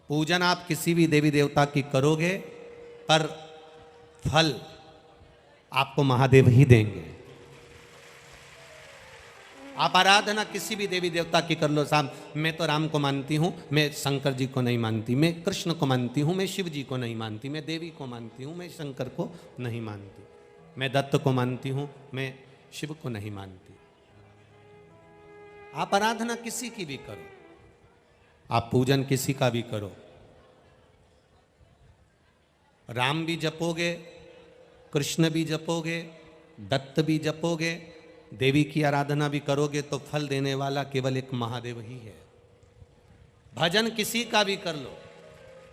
पूजन आप किसी भी देवी देवता की करोगे पर फल आपको महादेव ही देंगे। आप आराधना किसी भी देवी देवता की कर लो, साहब मैं तो राम को मानती हूँ, मैं शंकर जी को नहीं मानती, मैं कृष्ण को मानती हूँ, मैं शिव जी को नहीं मानती, मैं देवी को मानती हूँ, मैं शंकर को नहीं मानती, मैं दत्त को मानती हूँ, मैं शिव को नहीं मानती। आप आराधना किसी की भी करो, आप पूजन किसी का भी करो, राम भी जपोगे, कृष्ण भी जपोगे, दत्त भी जपोगे, देवी की आराधना भी करोगे तो फल देने वाला केवल एक महादेव ही है। भजन किसी का भी कर लो,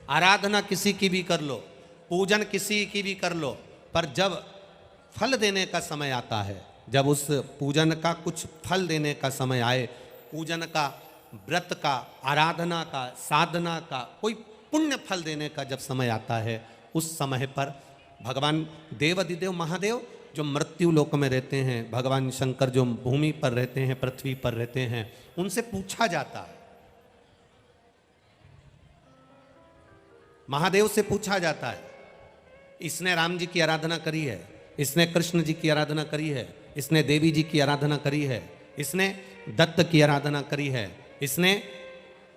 आराधना किसी की भी कर लो, पूजन किसी की भी कर लो, पर जब फल देने का समय आता है, जब उस पूजन का कुछ फल देने का समय आए, पूजन का, व्रत का, आराधना का, साधना का कोई पुण्य फल देने का जब समय आता है, उस समय पर भगवान देवाधिदेव महादेव जो मृत्यु लोक में रहते हैं, भगवान शंकर जो भूमि पर रहते हैं, पृथ्वी पर रहते हैं, उनसे पूछा जाता है, महादेव से पूछा जाता है, इसने राम जी की आराधना करी है, इसने कृष्ण जी की आराधना करी है, इसने देवी जी की आराधना करी है, इसने दत्त की आराधना करी है, इसने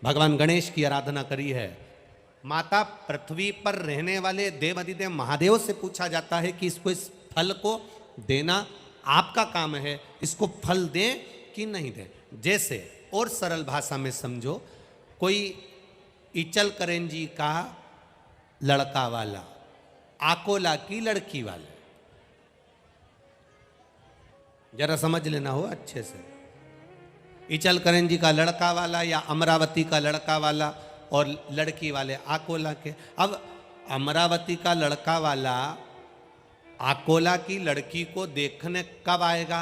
भगवान गणेश की आराधना करी है। माता पृथ्वी पर रहने वाले देवाधिदेव महादेव से पूछा जाता है कि इसको, इस फल को देना आपका काम है, इसको फल दें कि नहीं दें। जैसे और सरल भाषा में समझो, कोई इचल करेंजी का लड़का वाला, आकोला की लड़की वाले, जरा समझ लेना हो अच्छे से, इचल करेंजी का लड़का वाला या अमरावती का लड़का वाला और लड़की वाले आकोला के। अब अमरावती का लड़का वाला आकोला की लड़की को देखने कब आएगा,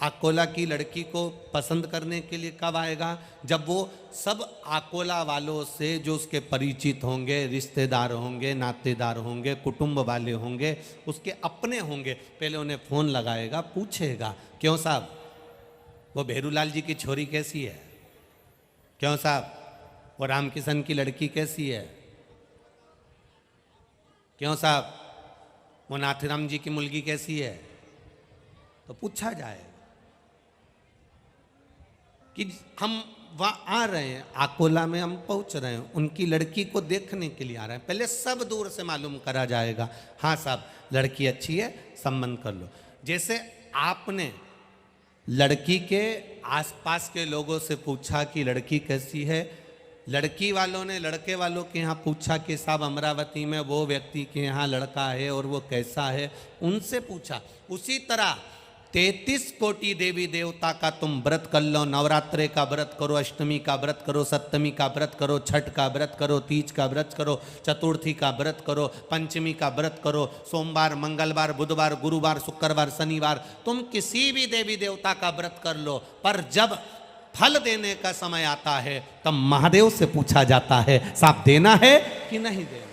आकोला की लड़की को पसंद करने के लिए कब आएगा, जब वो सब आकोला वालों से जो उसके परिचित होंगे, रिश्तेदार होंगे, नातेदार होंगे, कुटुंब वाले होंगे, उसके अपने होंगे, पहले उन्हें फ़ोन लगाएगा, पूछेगा क्यों साहब वो भेरूलाल जी की छोरी कैसी है, क्यों साहब वो राम किशन की लड़की कैसी है, क्यों साहब वो नाथराम जी की मुलगी कैसी है, तो पूछा जाएगा कि हम वहाँ आ रहे हैं, आकोला में हम पहुँच रहे हैं, उनकी लड़की को देखने के लिए आ रहे हैं, पहले सब दूर से मालूम करा जाएगा, हाँ साहब लड़की अच्छी है, संबंध कर लो। जैसे आपने लड़की के आसपास के लोगों से पूछा कि लड़की कैसी है, लड़की वालों ने लड़के वालों के यहाँ पूछा कि साहब अमरावती में वो व्यक्ति के यहाँ लड़का है और वो कैसा है, उनसे पूछा। उसी तरह 33 कोटि देवी देवता का तुम व्रत कर लो, नवरात्रे का व्रत करो, अष्टमी का व्रत करो, सप्तमी का व्रत करो, छठ का व्रत करो, तीज का व्रत करो, चतुर्थी का व्रत करो, पंचमी का व्रत करो, सोमवार, मंगलवार, बुधवार, गुरुवार, शुक्रवार, शनिवार, तुम किसी भी देवी देवता का व्रत कर लो, पर जब फल देने का समय आता है तब महादेव से पूछा जाता है साहब देना है कि नहीं देना।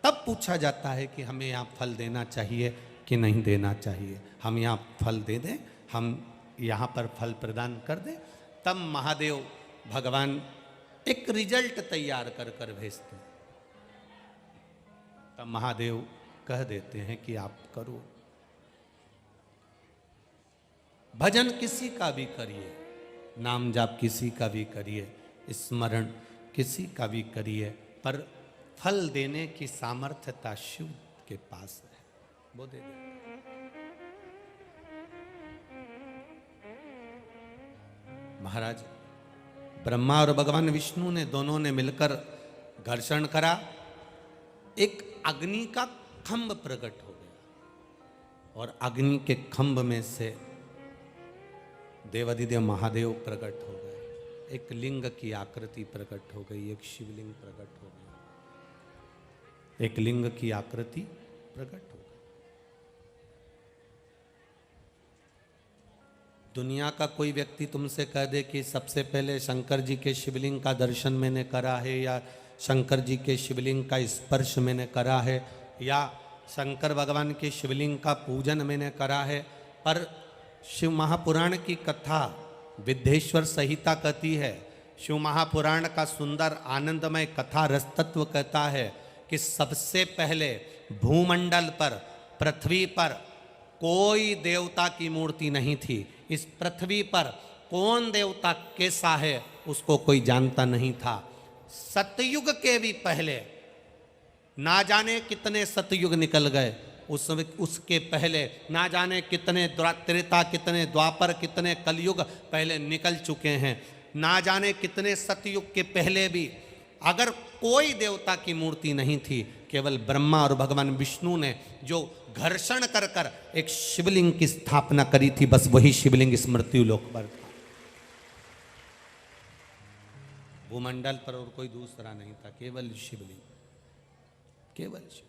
तब पूछा जाता है कि हमें यहाँ फल देना चाहिए कि नहीं देना चाहिए, हम यहाँ फल दे दें, हम यहाँ पर फल प्रदान कर दें, तब महादेव भगवान एक रिजल्ट तैयार कर कर भेजते हैं, तब महादेव कह देते हैं कि आप करो। भजन किसी का भी करिए, नाम जाप किसी का भी करिए, स्मरण किसी का भी करिए, पर फल देने की सामर्थ्यता शिव के पास है, वो दे दे। महाराज ब्रह्मा और भगवान विष्णु ने दोनों ने मिलकर घर्षण करा, एक अग्नि का खंभ प्रकट हो गया और अग्नि के खंभ में से देवाधिदेव महादेव प्रकट हो गए, एक लिंग की आकृति प्रकट हो गई, एक शिवलिंग प्रकट हो गया, एक लिंग की आकृति प्रकट हो गई। दुनिया का कोई व्यक्ति तुमसे कह दे कि सबसे पहले शंकर जी के शिवलिंग का दर्शन मैंने करा है, या शंकर जी के शिवलिंग का स्पर्श मैंने करा है, या शंकर भगवान के शिवलिंग का पूजन मैंने करा है, पर शिव महापुराण की कथा विद्येश्वर संहिता कहती है, शिव महापुराण का सुंदर आनंदमय कथा रस तत्व कहता है कि सबसे पहले भूमंडल पर, पृथ्वी पर कोई देवता की मूर्ति नहीं थी। इस पृथ्वी पर कौन देवता कैसा है उसको कोई जानता नहीं था। सतयुग के भी पहले, ना जाने कितने सतयुग निकल गए, उसके पहले ना जाने कितने त्रेता, कितने द्वापर, कितने कलयुग पहले निकल चुके हैं। ना जाने कितने सतयुग के पहले भी अगर कोई देवता की मूर्ति नहीं थी, केवल ब्रह्मा और भगवान विष्णु ने जो घर्षण कर कर एक शिवलिंग की स्थापना करी थी, बस वही शिवलिंग इस मृत्युलोक पर था। भूमंडल पर और कोई दूसरा नहीं था, केवल शिवलिंग, केवल शिव।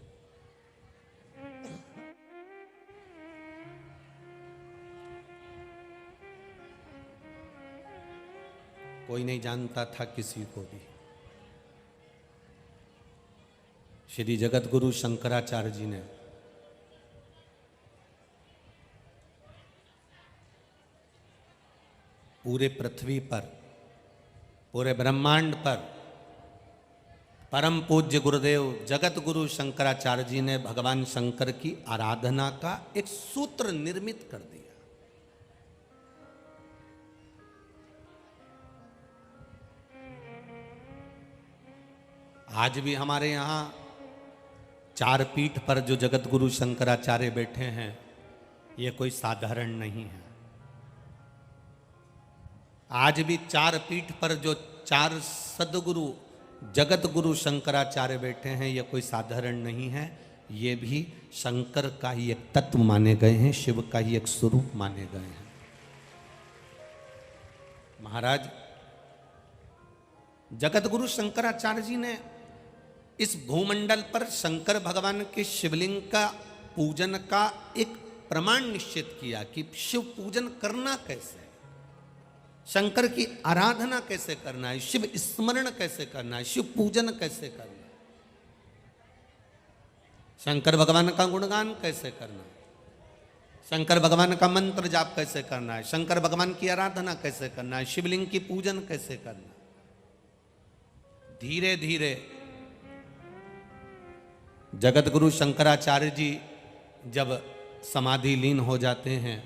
कोई नहीं जानता था किसी को भी। श्री जगत गुरु शंकराचार्य जी ने पूरे पृथ्वी पर, पूरे ब्रह्मांड पर परम पूज्य गुरुदेव जगत गुरु शंकराचार्य जी ने भगवान शंकर की आराधना का एक सूत्र निर्मित कर दिया। आज भी हमारे यहाँ चार पीठ पर जो जगत गुरु शंकराचार्य बैठे हैं, ये कोई साधारण नहीं है। आज भी चार पीठ पर जो चार सदगुरु जगत गुरु शंकराचार्य बैठे हैं, ये कोई साधारण नहीं है। ये भी शंकर का ही एक तत्व माने गए हैं, शिव का ही एक स्वरूप माने गए हैं। महाराज जगत गुरु शंकराचार्य जी ने इस भूमंडल पर शंकर भगवान के शिवलिंग का पूजन का एक प्रमाण निश्चित किया कि शिव पूजन करना कैसे है, शंकर की आराधना कैसे करना है, शिव स्मरण कैसे करना है, शिव पूजन कैसे करना है, शंकर भगवान का गुणगान कैसे करना है, शंकर भगवान का मंत्र जाप कैसे करना है, शंकर भगवान की आराधना कैसे करना है, शिवलिंग की पूजन कैसे करना है। धीरे धीरे जगत गुरु शंकराचार्य जी जब समाधि लीन हो जाते हैं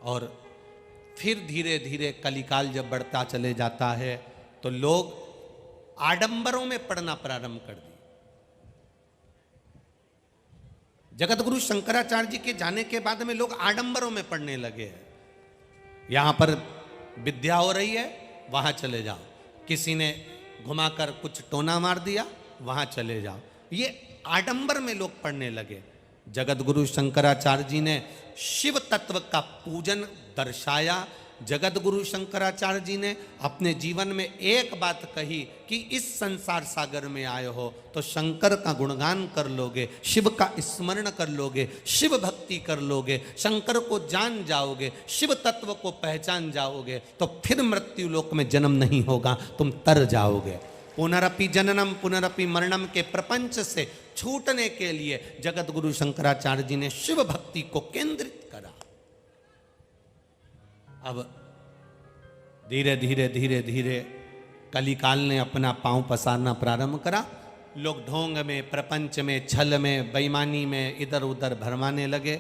और फिर धीरे धीरे कलिकाल जब बढ़ता चले जाता है, तो लोग आडंबरों में पड़ना प्रारंभ कर दिए। जगत गुरु शंकराचार्य जी के जाने के बाद में लोग आडंबरों में पड़ने लगे हैं। यहां पर विद्या हो रही है, वहां चले जाओ, किसी ने घुमाकर कुछ टोना मार दिया, वहां चले जाओ, ये आडंबर में लोग पढ़ने लगे। जगत गुरु शंकराचार्य जी ने शिव तत्व का पूजन दर्शाया। जगत गुरु शंकराचार्य जी ने अपने जीवन में एक बात कही कि इस संसार सागर में आए हो तो शंकर का गुणगान कर लोगे, शिव का स्मरण कर लोगे, शिव भक्ति कर लोगे, शंकर को जान जाओगे, शिव तत्व को पहचान जाओगे, तो फिर मृत्यु लोक में जन्म नहीं होगा, तुम तर जाओगे। पुनरपि जननम पुनरपि मरणम के प्रपंच से छूटने के लिए जगत गुरु शंकराचार्य जी ने शिव भक्ति को केंद्रित करा। अब धीरे धीरे धीरे धीरे कलिकाल ने अपना पांव पसारना प्रारंभ करा। लोग ढोंग में, प्रपंच में, छल में, बेईमानी में इधर उधर भरमाने लगे,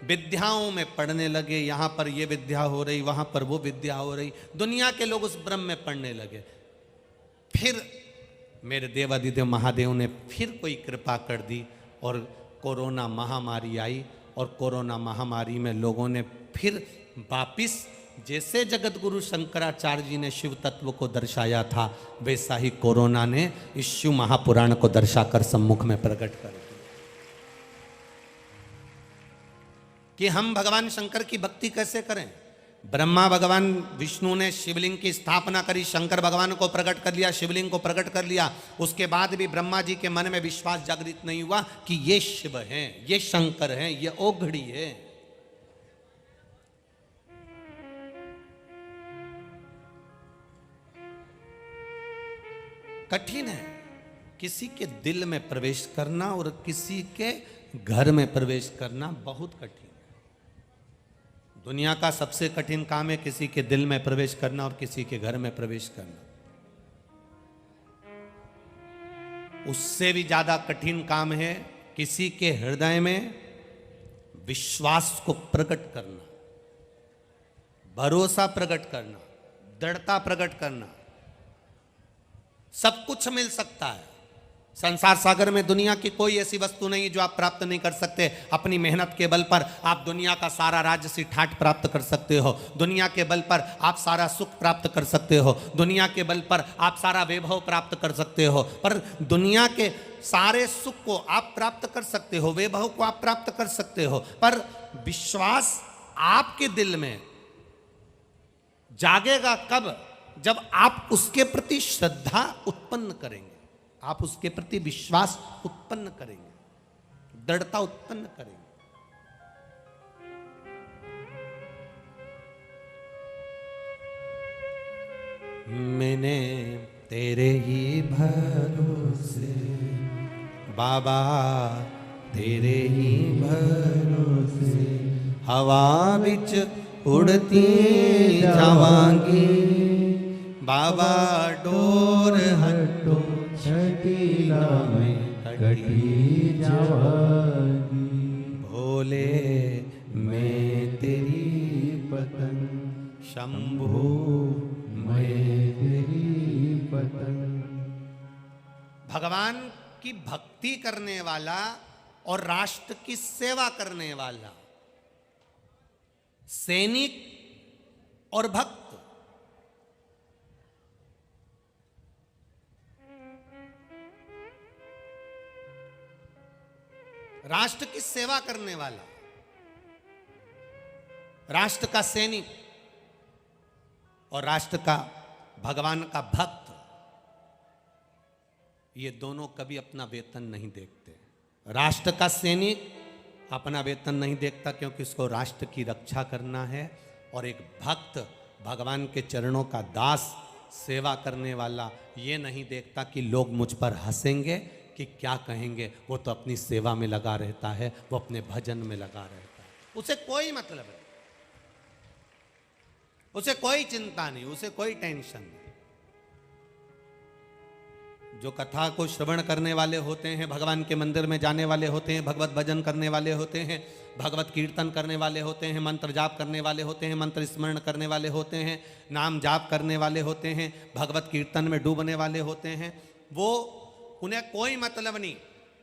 विद्याओं में पढ़ने लगे। यहाँ पर ये विद्या हो रही, वहाँ पर वो विद्या हो रही, दुनिया के लोग उस ब्रह्म में पढ़ने लगे। फिर मेरे देवादिदेव महादेव ने फिर कोई कृपा कर दी और कोरोना महामारी आई, और कोरोना महामारी में लोगों ने फिर वापिस जैसे जगत गुरु शंकराचार्य जी ने शिव तत्व को दर्शाया था, वैसा ही कोरोना ने इस शिव महापुराण को दर्शाकर सम्मुख में प्रकट कर दिया कि हम भगवान शंकर की भक्ति कैसे करें। ब्रह्मा भगवान विष्णु ने शिवलिंग की स्थापना करी, शंकर भगवान को प्रकट कर लिया, शिवलिंग को प्रकट कर लिया। उसके बाद भी ब्रह्मा जी के मन में विश्वास जागृत नहीं हुआ कि ये शिव हैं, ये शंकर हैं, ये ओघड़ी है। कठिन है किसी के दिल में प्रवेश करना और किसी के घर में प्रवेश करना, बहुत कठिन है। दुनिया का सबसे कठिन काम है किसी के दिल में प्रवेश करना और किसी के घर में प्रवेश करना। उससे भी ज्यादा कठिन काम है किसी के हृदय में विश्वास को प्रकट करना, भरोसा प्रकट करना, दृढ़ता प्रकट करना। सब कुछ मिल सकता है संसार सागर में, दुनिया की कोई ऐसी वस्तु नहीं जो आप प्राप्त नहीं कर सकते। अपनी मेहनत के बल पर आप दुनिया का सारा राजसी ठाट प्राप्त कर सकते हो, दुनिया के बल पर आप सारा सुख प्राप्त कर सकते हो, दुनिया के बल पर आप सारा वैभव प्राप्त कर सकते हो। पर दुनिया के सारे सुख को आप प्राप्त कर सकते हो, वैभव को आप प्राप्त कर सकते हो, पर विश्वास आपके दिल में जागेगा कब? जब आप उसके प्रति श्रद्धा उत्पन्न करेंगे, आप उसके प्रति विश्वास उत्पन्न करेंगे, दृढ़ता उत्पन्न करेंगे। मैंने तेरे ही भरोसे बाबा, तेरे ही भरोसे हवा बिच उड़ती जावांगी बाबा, डोर हटो छटीला में कटी जावांगी, भोले मैं तेरी पतंग, शंभू मैं तेरी पतंग। भगवान की भक्ति करने वाला और राष्ट्र की सेवा करने वाला सैनिक और भक्त, राष्ट्र की सेवा करने वाला, राष्ट्र का सैनिक और राष्ट्र का भगवान का भक्त, ये दोनों कभी अपना वेतन नहीं देखते। राष्ट्र का सैनिक अपना वेतन नहीं देखता क्योंकि उसको राष्ट्र की रक्षा करना है, और एक भक्त भगवान के चरणों का दास, सेवा करने वाला, ये नहीं देखता कि लोग मुझ पर हंसेंगे कि क्या कहेंगे। वो तो अपनी सेवा में लगा रहता है, वो अपने भजन में लगा रहता है, उसे कोई मतलब नहीं, उसे कोई चिंता नहीं, उसे कोई टेंशन नहीं। जो कथा को श्रवण करने वाले होते हैं, भगवान के मंदिर में जाने वाले होते हैं, भगवत भजन करने वाले होते हैं, भगवत कीर्तन करने वाले होते हैं, मंत्र जाप करने वाले होते हैं, मंत्र स्मरण करने वाले होते हैं, नाम जाप करने वाले होते हैं, भगवत कीर्तन में डूबने वाले होते हैं, वो उन्हें कोई मतलब नहीं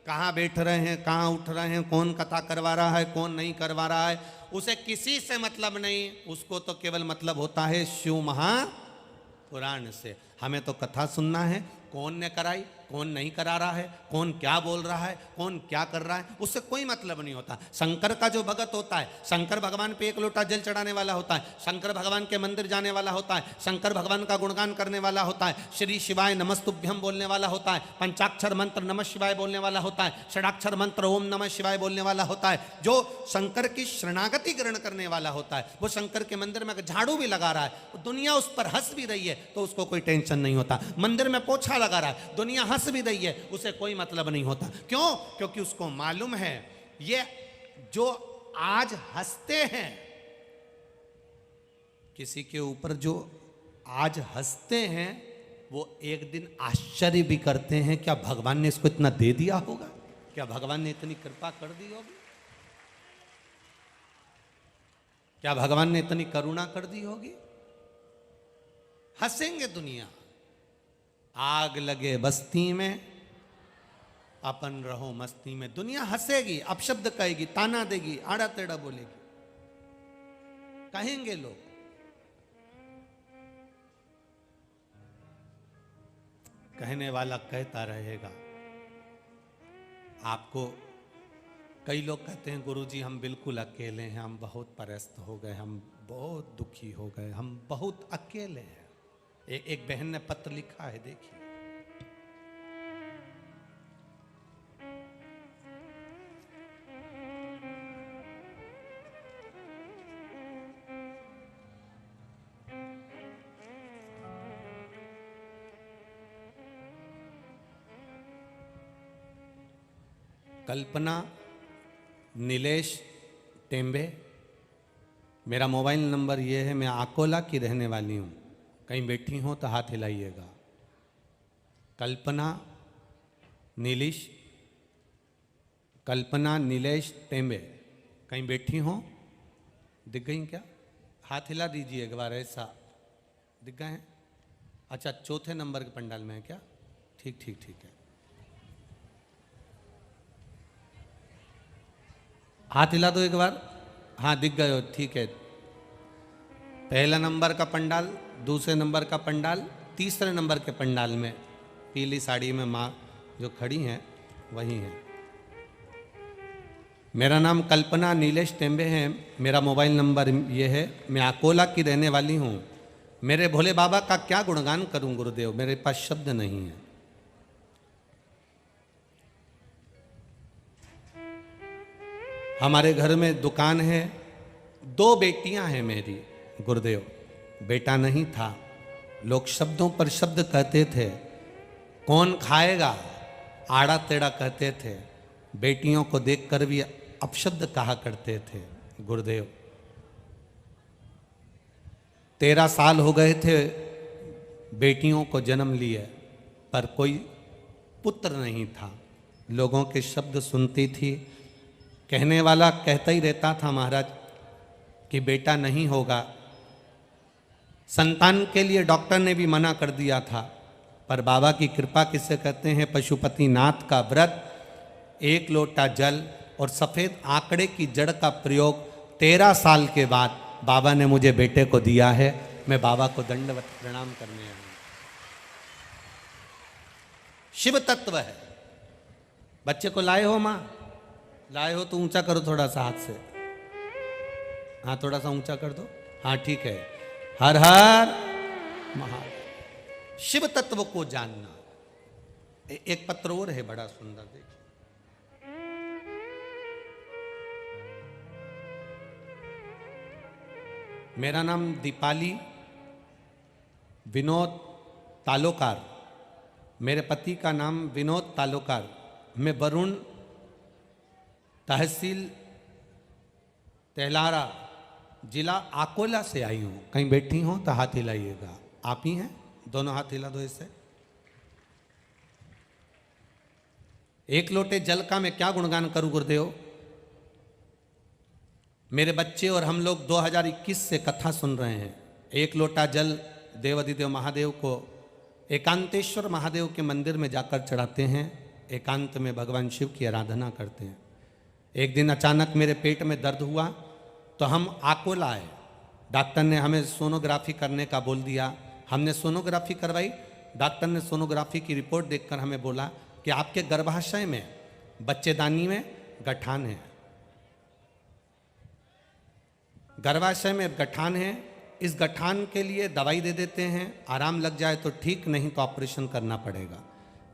कहाँ बैठ रहे हैं, कहाँ उठ रहे हैं, कौन कथा करवा रहा है, कौन नहीं करवा रहा है, उसे किसी से मतलब नहीं। उसको तो केवल मतलब होता है शिव महापुराण से। हमें तो कथा सुनना है, कौन ने कराई, कौन नहीं करा रहा है, कौन क्या बोल रहा है, कौन क्या कर रहा है, उससे कोई मतलब नहीं होता। शंकर का जो भगत होता है, शंकर भगवान पे एक लोटा जल चढ़ाने वाला होता है, शंकर भगवान के मंदिर जाने वाला होता है, शंकर भगवान का गुणगान करने वाला होता है, श्री शिवाय नमस्तुभ्यम बोलने वाला होता है, पंचाक्षर मंत्र नमः शिवाय बोलने वाला होता है, षडाक्षर मंत्र ओम नमः शिवाय बोलने वाला होता है। जो शंकर की शरणागति ग्रहण करने वाला होता है, वो शंकर के मंदिर में झाड़ू भी लगा रहा है, दुनिया उस पर हंस भी रही है तो उसको कोई टेंशन नहीं होता। मंदिर में पोछा लगा रहा है, दुनिया हंस भी रही है, उसे कोई मतलब नहीं होता। क्यों? क्योंकि उसको मालूम है ये जो आज हंसते हैं, किसी के ऊपर जो आज हंसते हैं, वो एक दिन आश्चर्य भी करते हैं, क्या भगवान ने इसको इतना दे दिया होगा, क्या भगवान ने इतनी कृपा कर दी होगी, क्या भगवान ने इतनी करुणा कर दी होगी। हंसेंगे दुनिया। आग लगे बस्ती में अपन रहो मस्ती में, दुनिया हंसेगी, अपशब्द कहेगी, ताना देगी, आड़ा टेढ़ा बोलेगी, कहेंगे लोग। कहने वाला कहता रहेगा। आपको कई लोग कहते हैं गुरुजी हम बिल्कुल अकेले हैं, हम बहुत परेशान हो गए, हम बहुत दुखी हो गए, हम बहुत अकेले हैं। एक बहन ने पत्र लिखा है, देखिए। कल्पना नीलेश टेम्बे मेरा मोबाइल नंबर ये है, मैं अकोला की रहने वाली हूँ, कहीं बैठी हो तो हाथ हिलाइएगा। कल्पना नीलेश टेम्बे, कहीं बैठी हो? दिख गई क्या? हाथ हिला दीजिए एक बार, ऐसा दिख गए हैं? अच्छा, चौथे नंबर के पंडाल में है क्या? ठीक ठीक ठीक है, हाथ हिला दो एक बार। हाँ दिख गए हो, ठीक है। पहला नंबर का पंडाल, दूसरे नंबर का पंडाल, तीसरे नंबर के पंडाल में पीली साड़ी में माँ जो खड़ी हैं वही हैं। मेरा नाम कल्पना नीलेश टेम्बे है, मेरा मोबाइल नंबर ये है, मैं अकोला की रहने वाली हूँ। मेरे भोले बाबा का क्या गुणगान करूं गुरुदेव, मेरे पास शब्द नहीं है। हमारे घर में दुकान है, 2 बेटियां हैं मेरी गुरुदेव, बेटा नहीं था। लोग शब्दों पर शब्द कहते थे, कौन खाएगा, आड़ा टेढ़ा कहते थे। बेटियों को देखकर भी अपशब्द कहा करते थे गुरुदेव। 13 साल हो गए थे बेटियों को जन्म लिए, पर कोई पुत्र नहीं था। लोगों के शब्द सुनती थी, कहने वाला कहता ही रहता था महाराज कि बेटा नहीं होगा। संतान के लिए डॉक्टर ने भी मना कर दिया था, पर बाबा की कृपा किसे कहते हैं, पशुपति नाथ का व्रत, 1 लोटा जल और सफ़ेद आंकड़े की जड़ का प्रयोग 13 साल के बाद बाबा ने मुझे बेटे को दिया है। मैं बाबा को दंडवत प्रणाम करने आया हूं। शिव तत्व है। बच्चे को लाए हो माँ, लाए हो तो ऊंचा करो थोड़ा सा हाथ से, हाँ थोड़ा सा ऊंचा कर दो, हाँ ठीक है। हर हर महादेव। शिव तत्व को जानना। एक पत्र और है बड़ा सुंदर, देखिए। मेरा नाम दीपाली विनोद तालोकार, मेरे पति का नाम विनोद तालोकार। मैं वरुण, तहसील तेलारा, जिला अकोला से आई हूँ। कहीं बैठी हो तो हाथ हिलाइएगा। आप ही हैं? दोनों हाथ हिला दो इससे। 1 लोटे जल का मैं क्या गुणगान करूं गुरुदेव। मेरे बच्चे और हम लोग 2021 से कथा सुन रहे हैं। 1 लोटा जल देवाधिदेव महादेव को एकांतेश्वर महादेव के मंदिर में जाकर चढ़ाते हैं। एकांत में भगवान शिव की आराधना करते हैं। एक दिन अचानक मेरे पेट में दर्द हुआ तो हम अकोला आए। डॉक्टर ने हमें सोनोग्राफी करने का बोल दिया। हमने सोनोग्राफी करवाई। डॉक्टर ने सोनोग्राफी की रिपोर्ट देखकर हमें बोला कि आपके गर्भाशय में, बच्चेदानी में गठान है। गर्भाशय में गठान है। इस गठान के लिए दवाई दे देते हैं, आराम लग जाए तो ठीक, नहीं तो ऑपरेशन करना पड़ेगा।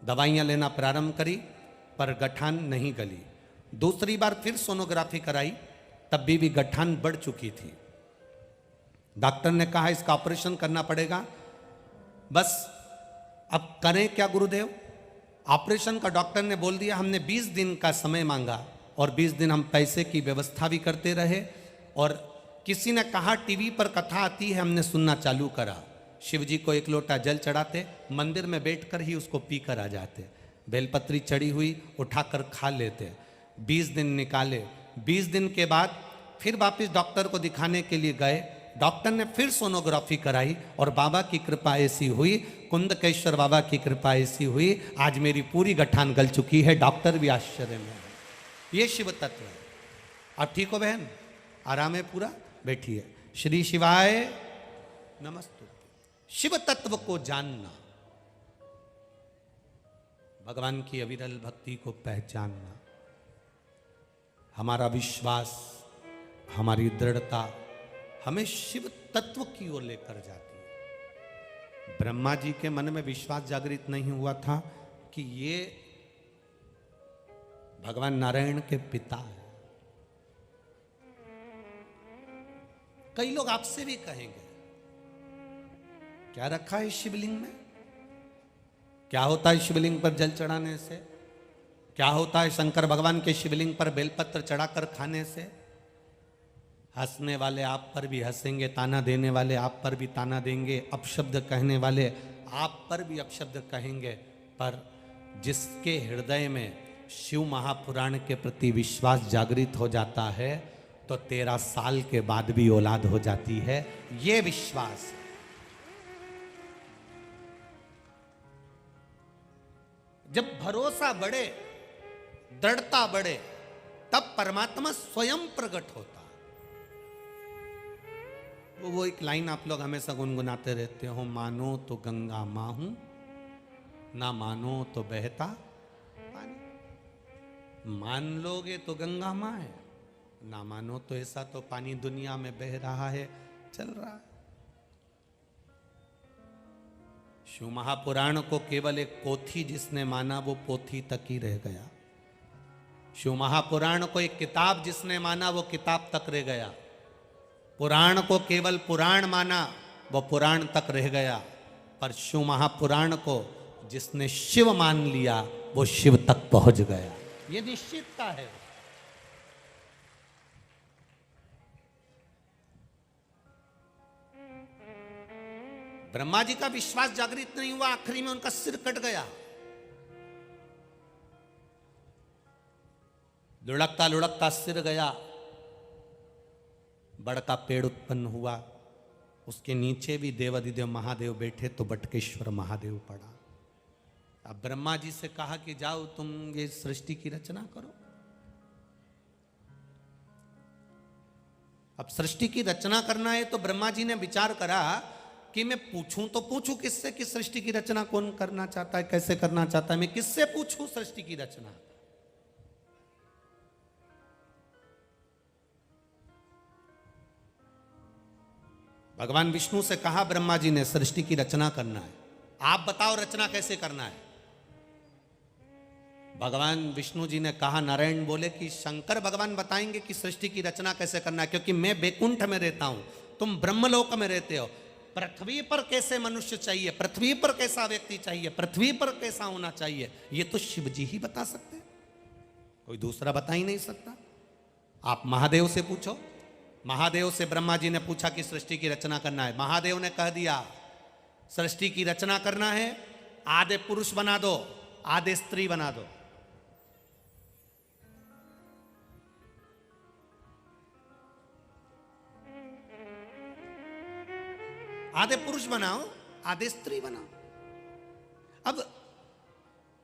दवाइयाँ लेना प्रारंभ करी पर गठान नहीं गली। दूसरी बार फिर सोनोग्राफी कराई, तब भी गठान बढ़ चुकी थी। डॉक्टर ने कहा इसका ऑपरेशन करना पड़ेगा। बस अब करें क्या गुरुदेव। ऑपरेशन का डॉक्टर ने बोल दिया। हमने 20 दिन का समय मांगा और 20 दिन हम पैसे की व्यवस्था भी करते रहे। और किसी ने कहा टीवी पर कथा आती है, हमने सुनना चालू करा। शिव जी को 1 लोटा जल चढ़ाते, मंदिर में बैठकर ही उसको पी कर आ जाते। बेलपत्री चढ़ी हुई उठाकर खा लेते। 20 दिन निकाले। 20 दिन के बाद फिर वापस डॉक्टर को दिखाने के लिए गए। डॉक्टर ने फिर सोनोग्राफी कराई और बाबा की कृपा ऐसी हुई, कुंदकेश्वर बाबा की कृपा ऐसी हुई, आज मेरी पूरी गठान गल चुकी है। डॉक्टर भी आश्चर्य में है। ये शिव तत्व है। आप ठीक हो बहन? आराम है पूरा? बैठिए। श्री शिवाय नमस्तु। शिव तत्व को जानना, भगवान की अविरल भक्ति को पहचानना, हमारा विश्वास, हमारी दृढ़ता हमें शिव तत्व की ओर लेकर जाती है। ब्रह्मा जी के मन में विश्वास जागृत नहीं हुआ था कि ये भगवान नारायण के पिता है। कई लोग आपसे भी कहेंगे क्या रखा है शिवलिंग में, क्या होता है शिवलिंग पर जल चढ़ाने से, क्या होता है शंकर भगवान के शिवलिंग पर बेलपत्र चढ़ाकर खाने से। हंसने वाले आप पर भी हंसेंगे, ताना देने वाले आप पर भी ताना देंगे, अपशब्द कहने वाले आप पर भी अपशब्द कहेंगे, पर जिसके हृदय में शिव महापुराण के प्रति विश्वास जागृत हो जाता है तो 13 साल के बाद भी औलाद हो जाती है। ये विश्वास है। जब भरोसा बढ़े, दृढ़ता बढ़े, तब परमात्मा स्वयं प्रकट होता। वो एक लाइन आप लोग हमेशा गुनगुनाते रहते हो, मानो तो गंगा मां हूं, ना मानो तो बहता पानी। मान लोगे तो गंगा मां है, ना मानो तो ऐसा तो पानी दुनिया में बह रहा है, चल रहा है। शिव महापुराण को केवल एक पोथी जिसने माना वो पोथी तक ही रह गया। शिव महापुराण को एक किताब जिसने माना वो किताब तक रह गया। पुराण को केवल पुराण माना वो पुराण तक रह गया। पर शिव महापुराण को जिसने शिव मान लिया वो शिव तक पहुंच गया। ये निश्चितता है। ब्रह्मा जी का विश्वास जागृत नहीं हुआ, आखिरी में उनका सिर कट गया। लुढ़कता लुढ़कता सिर गया, बड़का पेड़ उत्पन्न हुआ, उसके नीचे भी देवाधिदेव महादेव बैठे तो बटकेश्वर महादेव पड़ा। अब ब्रह्मा जी से कहा कि जाओ तुम ये सृष्टि की रचना करो। अब सृष्टि की रचना करना है तो ब्रह्मा जी ने विचार करा कि मैं पूछूं तो पूछूं किससे कि सृष्टि की रचना कौन करना चाहता है, कैसे करना चाहता है, मैं किससे पूछूं सृष्टि की रचना। भगवान विष्णु से कहा ब्रह्मा जी ने सृष्टि की रचना करना है, आप बताओ रचना कैसे करना है। भगवान विष्णु जी ने कहा, नारायण बोले कि शंकर भगवान बताएंगे कि सृष्टि की रचना कैसे करना है, क्योंकि मैं बैकुंठ में रहता हूं, तुम ब्रह्मलोक में रहते हो। पृथ्वी पर कैसे मनुष्य चाहिए, पृथ्वी पर कैसा व्यक्ति चाहिए, पृथ्वी पर कैसा होना चाहिए, ये तो शिव जी ही बता सकते हैं, कोई दूसरा बता ही नहीं सकता। आप महादेव से पूछो। महादेव से ब्रह्मा जी ने पूछा कि सृष्टि की रचना करना है, महादेव ने कह दिया सृष्टि की रचना करना है, आधे पुरुष बना दो, आधे स्त्री बना दो। आधे पुरुष बनाओ, आधे स्त्री बनाओ। अब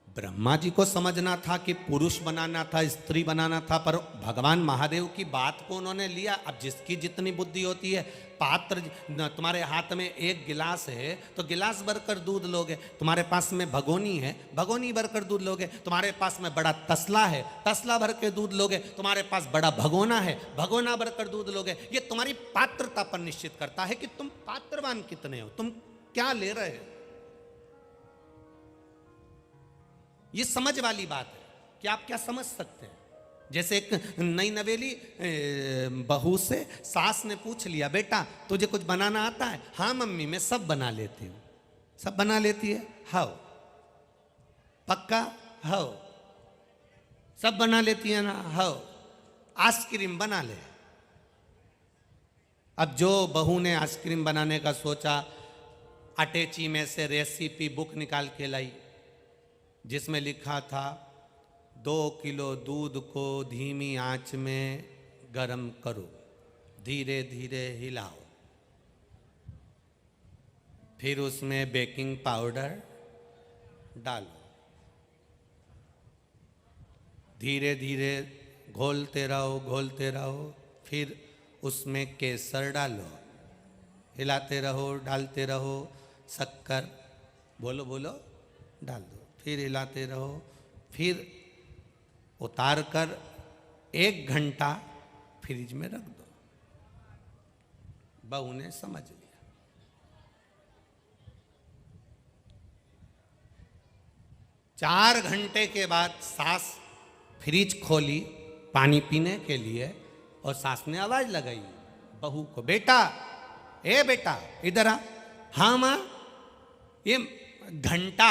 ब्रह्मा जी को समझना था कि पुरुष बनाना था, स्त्री बनाना था, पर भगवान महादेव की बात को उन्होंने लिया। अब जिसकी जितनी बुद्धि होती है, पात्र तुम्हारे हाथ में एक गिलास है तो गिलास भरकर दूध लोगे, तुम्हारे पास में भगोनी है, भगोनी भरकर दूध लोगे, तुम्हारे पास में बड़ा तसला है, तसला भर के दूध लोगे, तुम्हारे पास बड़ा भगोना है, भगोना भरकर दूध लोगे। ये तुम्हारी पात्रता पर निश्चित करता है कि तुम पात्रवान कितने हो, तुम क्या ले रहे हो। ये समझ वाली बात है कि आप क्या समझ सकते हैं। जैसे एक नई नवेली बहू से सास ने पूछ लिया, बेटा तुझे कुछ बनाना आता है? हाँ मम्मी मैं सब बना लेती हूँ। सब बना लेती है? हाँ। पक्का? हाँ। सब बना लेती है ना? हाँ। आइसक्रीम बना ले। अब जो बहू ने आइसक्रीम बनाने का सोचा, अटैची में से रेसिपी बुक निकाल के लाई जिसमें लिखा था 2 किलो दूध को धीमी आंच में गरम करो, धीरे धीरे हिलाओ, फिर उसमें बेकिंग पाउडर डालो, धीरे धीरे घोलते रहो, फिर उसमें केसर डालो, हिलाते रहो, डालते रहो, शक्कर बोलो डाल दो, फिर हिलाते रहो, फिर उतार कर 1 घंटा फ्रिज में रख दो। बहू ने समझ लिया। 4 घंटे के बाद सास फ्रिज खोली पानी पीने के लिए और सास ने आवाज लगाई बहू को, बेटा ए बेटा इधर आ। हाँ मां, ये घंटा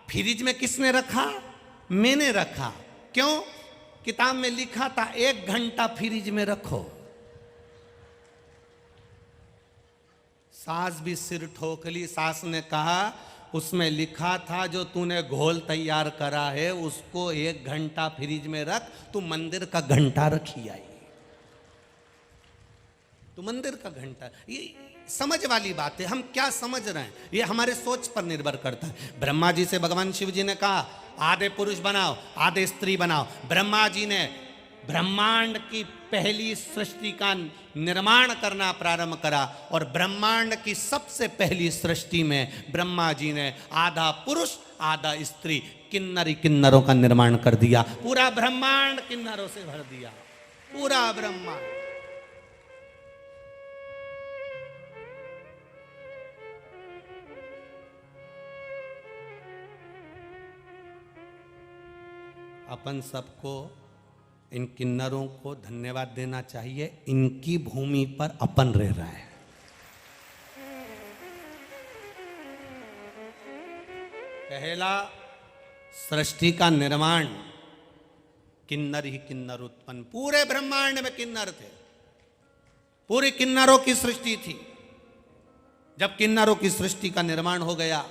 फ्रिज में किसने रखा? मैंने रखा। क्यों? किताब में लिखा था 1 घंटा फ्रिज में रखो। सास भी सिर ठोक ली। सास ने कहा उसमें लिखा था जो तूने घोल तैयार करा है उसको 1 घंटा फ्रिज में रख, तू मंदिर का घंटा रखी आई, तू मंदिर का घंटा। ये समझ वाली बात है, हम क्या समझ रहे हैं ये हमारे सोच पर निर्भर करता है। ब्रह्मा जी से भगवान शिव जी ने कहा आधे पुरुष बनाओ आधे स्त्री बनाओ। ब्रह्मा जी ने ब्रह्मांड की पहली सृष्टि का निर्माण करना प्रारंभ करा और ब्रह्मांड की सबसे पहली सृष्टि में ब्रह्मा जी ने आधा पुरुष आधा स्त्री किन्नरी किन्नरों का निर्माण कर दिया। पूरा ब्रह्मांड किन्नरों से भर दिया, पूरा ब्रह्मांड। अपन सबको इन किन्नरों को धन्यवाद देना चाहिए, इनकी भूमि पर अपन रह रहा है। पहला सृष्टि का निर्माण किन्नर ही किन्नर उत्पन्न, पूरे ब्रह्मांड में किन्नर थे, पूरी किन्नरों की सृष्टि थी। जब किन्नरों की सृष्टि का निर्माण हो गया,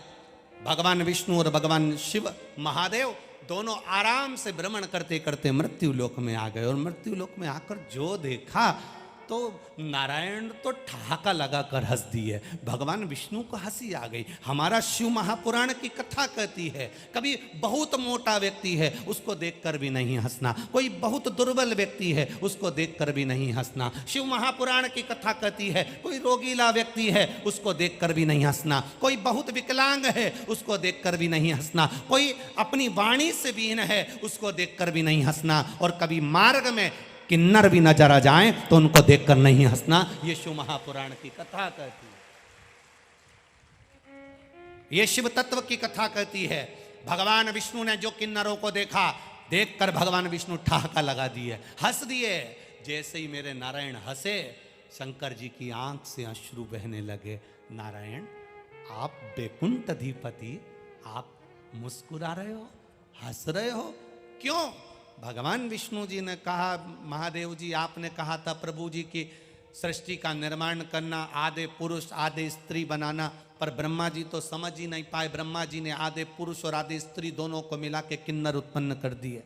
भगवान विष्णु और भगवान शिव महादेव दोनों आराम से भ्रमण करते करते मृत्यु लोक में आ गए। और मृत्यु लोक में आकर जो देखा तो नारायण तो ठहाका लगाकर हंस दिए, भगवान विष्णु को हंसी आ गई। हमारा शिव महापुराण की कथा कहती है कभी बहुत मोटा व्यक्ति है उसको देखकर भी नहीं हंसना, कोई बहुत दुर्बल व्यक्ति है उसको देखकर भी नहीं हंसना। शिव महापुराण की कथा कहती है कोई रोगीला व्यक्ति है उसको देखकर भी नहीं हंसना, कोई बहुत विकलांग है उसको देखकर भी नहीं हंसना, कोई अपनी वाणी से विहीन है उसको देखकर भी नहीं हंसना, और कभी मार्ग में किन्नर भी नजर आ जाएं तो उनको देखकर नहीं हंसना। ये शिव महापुराण की कथा कहती है, ये शिव तत्व की कथा कहती है। भगवान विष्णु ने जो किन्नरों को देखा, देखकर भगवान विष्णु ठहाका लगा दिए, हंस दिए। जैसे ही मेरे नारायण हंसे, शंकर जी की आंख से अश्रु बहने लगे। नारायण आप बैकुंठ अधिपति, आप मुस्कुरा रहे हो, हंस रहे हो, क्यों? भगवान विष्णु जी ने कहा महादेव जी आपने कहा था प्रभु जी की सृष्टि का निर्माण करना, आधे पुरुष आधे स्त्री बनाना, पर ब्रह्मा जी तो समझ ही नहीं पाए। ब्रह्मा जी ने आधे पुरुष और आधे स्त्री दोनों को मिला के किन्नर उत्पन्न कर दिए।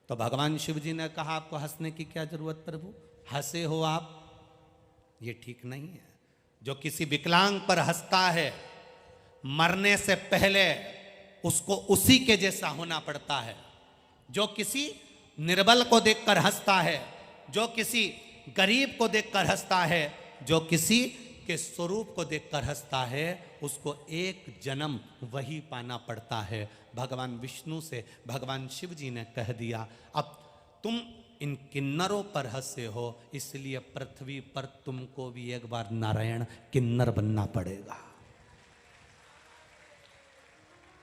तो भगवान शिव जी ने कहा आपको हंसने की क्या जरूरत प्रभु, हंसे हो आप, ये ठीक नहीं है। जो किसी विकलांग पर हंसता है मरने से पहले उसको उसी के जैसा होना पड़ता है। जो किसी निर्बल को देखकर हंसता है, जो किसी गरीब को देखकर हंसता है, जो किसी के स्वरूप को देखकर हंसता है, उसको एक जन्म वही पाना पड़ता है। भगवान विष्णु से भगवान शिव जी ने कह दिया अब तुम इन किन्नरों पर हंसे हो, इसलिए पृथ्वी पर तुमको भी एक बार नारायण किन्नर बनना पड़ेगा।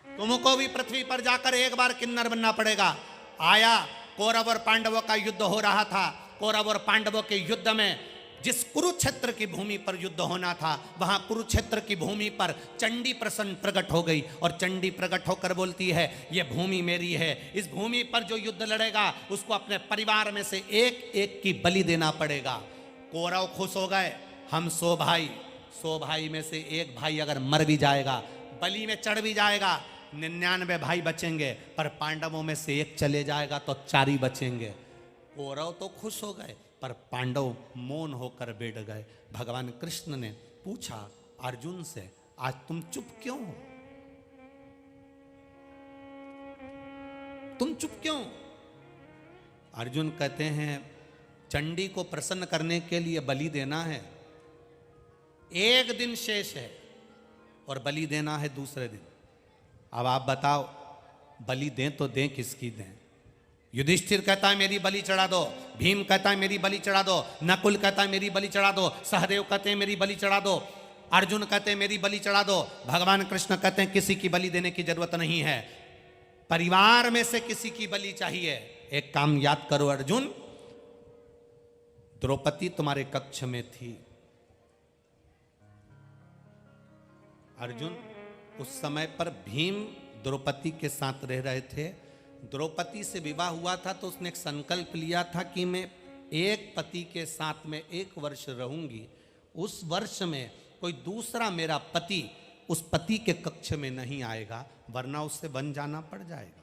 तुमको भी पृथ्वी पर जाकर एक बार किन्नर बनना पड़ेगा। आया, कौरव और पांडवों का युद्ध हो रहा था। कौरव और पांडवों के युद्ध में जिस कुरुक्षेत्र की भूमि पर युद्ध होना था, वहां कुरुक्षेत्र की भूमि पर चंडी प्रसन्न प्रकट हो गई और चंडी प्रकट होकर बोलती है ये भूमि मेरी है, इस भूमि पर जो युद्ध लड़ेगा उसको अपने परिवार में से एक एक की बलि देना पड़ेगा। कौरव खुश हो गए, हम 100 भाई में से एक भाई अगर मर भी जाएगा, बलि में चढ़ भी जाएगा, 99 भाई बचेंगे, पर पांडवों में से एक चले जाएगा तो 4 ही बचेंगे। कौरव तो खुश हो गए पर पांडव मौन होकर बैठ गए। भगवान कृष्ण ने पूछा अर्जुन से आज तुम चुप क्यों हो, तुम चुप क्यों? अर्जुन कहते हैं चंडी को प्रसन्न करने के लिए बलि देना है, 1 दिन शेष है और बलि देना है दूसरे दिन। अब आप बताओ बलि दें तो दें किसकी दें? युधिष्ठिर कहता है मेरी बलि चढ़ा दो, भीम कहता है मेरी बलि चढ़ा दो, नकुल कहता है मेरी बलि चढ़ा दो, सहदेव कहते हैं मेरी बलि चढ़ा दो, अर्जुन कहते हैं मेरी बलि चढ़ा दो। भगवान कृष्ण कहते हैं किसी की बलि देने की जरूरत नहीं है, परिवार में से किसी की बलि चाहिए। एक काम याद करो अर्जुन, द्रौपदी तुम्हारे कक्ष में थी। अर्जुन उस समय पर भीम द्रौपदी के साथ रह रहे थे। द्रौपदी से विवाह हुआ था तो उसने एक संकल्प लिया था कि मैं एक पति के साथ में 1 वर्ष रहूंगी, उस वर्ष में कोई दूसरा मेरा पति उस पति के कक्ष में नहीं आएगा, वरना उससे वन जाना पड़ जाएगा।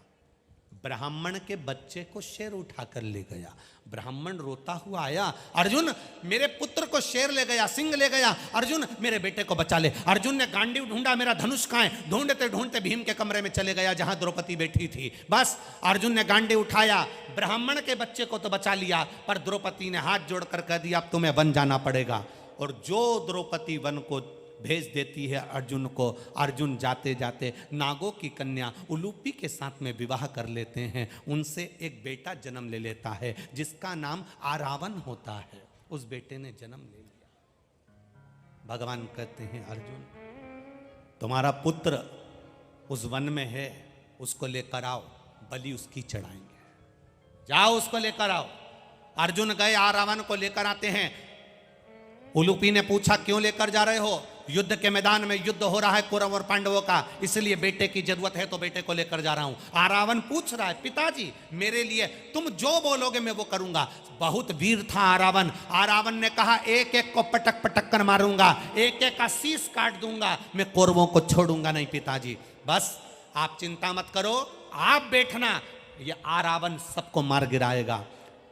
ब्राह्मण के बच्चे को शेर उठाकर ले गया। ब्राह्मण रोता हुआ आया, अर्जुन मेरे पुत्र को शेर ले गया, सिंह ले गया, अर्जुन मेरे बेटे को बचा ले। अर्जुन ने गांडीव ढूंढा, मेरा धनुष कहाँ है? ढूंढते ढूंढते भीम के कमरे में चले गया जहां द्रौपदी बैठी थी। बस अर्जुन ने गांडीव उठाया, ब्राह्मण के बच्चे को तो बचा लिया, पर द्रौपदी ने हाथ जोड़कर कह दिया अब तुम्हें वन जाना पड़ेगा। और जो द्रौपदी वन को भेज देती है अर्जुन को, अर्जुन जाते जाते नागों की कन्या उलूपी के साथ में विवाह कर लेते हैं। उनसे एक बेटा जन्म ले लेता है जिसका नाम आरावन होता है। उस बेटे ने जन्म ले लिया। भगवान कहते हैं अर्जुन तुम्हारा पुत्र उस वन में है, उसको लेकर आओ, बलि उसकी चढ़ाएंगे। जाओ उसको लेकर आओ। अर्जुन गए, आरावन को लेकर आते हैं। उलूपी ने पूछा क्यों लेकर जा रहे हो? युद्ध के मैदान में युद्ध हो रहा है कौरव और पांडवों का, इसलिए बेटे की जरूरत है तो बेटे को लेकर जा रहा हूं। आरावन पूछ रहा है पिताजी मेरे लिए तुम जो बोलोगे मैं वो करूंगा। बहुत वीर था आरावन। आरावन ने कहा एक एक को पटक पटक कर मारूंगा, एक एक का शीश काट दूंगा, मैं कौरवों को छोड़ूंगा नहीं पिताजी। बस आप चिंता मत करो, आप बैठना, ये आरावन सबको मार गिराएगा।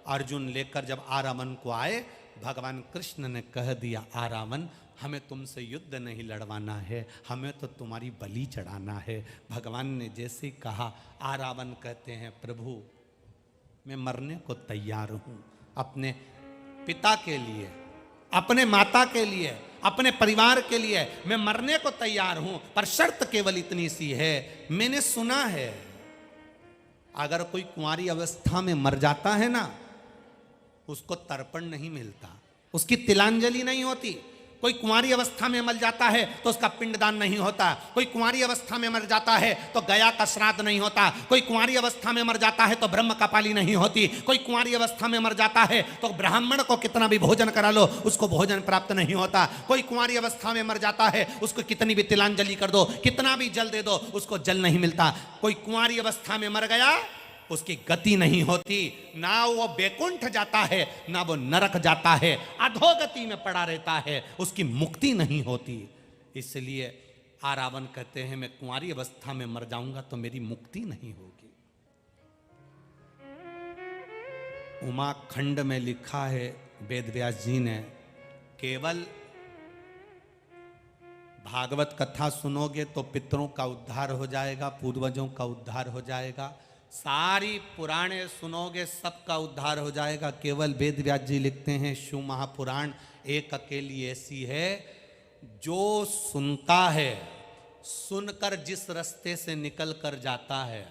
अर्जुन लेकर जब आरावन को आए, भगवान कृष्ण ने कह दिया आरावन हमें तुमसे युद्ध नहीं लड़वाना है, हमें तो तुम्हारी बलि चढ़ाना है। भगवान ने जैसे ही कहा, आरावन कहते हैं प्रभु मैं मरने को तैयार हूं, अपने पिता के लिए, अपने माता के लिए, अपने परिवार के लिए मैं मरने को तैयार हूं, पर शर्त केवल इतनी सी है, मैंने सुना है अगर कोई कुंवारी अवस्था में मर जाता है ना, उसको तर्पण नहीं मिलता, उसकी तिलांजलि नहीं होती। कोई कुंवारी अवस्था में मर जाता है तो उसका पिंडदान नहीं होता। कोई कुंवारी अवस्था में मर जाता है तो गया का श्राद्ध नहीं होता। कोई कुंवारी अवस्था में मर जाता है तो ब्रह्म कपाली नहीं होती। कोई कुंवारी अवस्था में मर जाता है तो ब्राह्मण को कितना भी भोजन करा लो उसको भोजन प्राप्त नहीं होता। कोई कुंवारी अवस्था में मर जाता है उसको कितनी भी तिलांजलि कर दो, कितना भी जल दे दो, उसको जल नहीं मिलता। कोई कुंवारी अवस्था में मर गया उसकी गति नहीं होती, ना वो बैकुंठ जाता है ना वो नरक जाता है, अधोगति में पड़ा रहता है, उसकी मुक्ति नहीं होती। इसलिए आरावन कहते हैं मैं कुंवारी अवस्था में मर जाऊंगा तो मेरी मुक्ति नहीं होगी। उमा खंड में लिखा है वेद व्यास जी ने, केवल भागवत कथा सुनोगे तो पितरों का उद्धार हो जाएगा, पूर्वजों का उद्धार हो जाएगा। सारी पुराणे सुनोगे सबका उद्धार हो जाएगा। केवल वेद व्यास जी लिखते हैं शिव महापुराण एक अकेली ऐसी है जो सुनता है, सुनकर जिस रास्ते से निकल कर जाता है,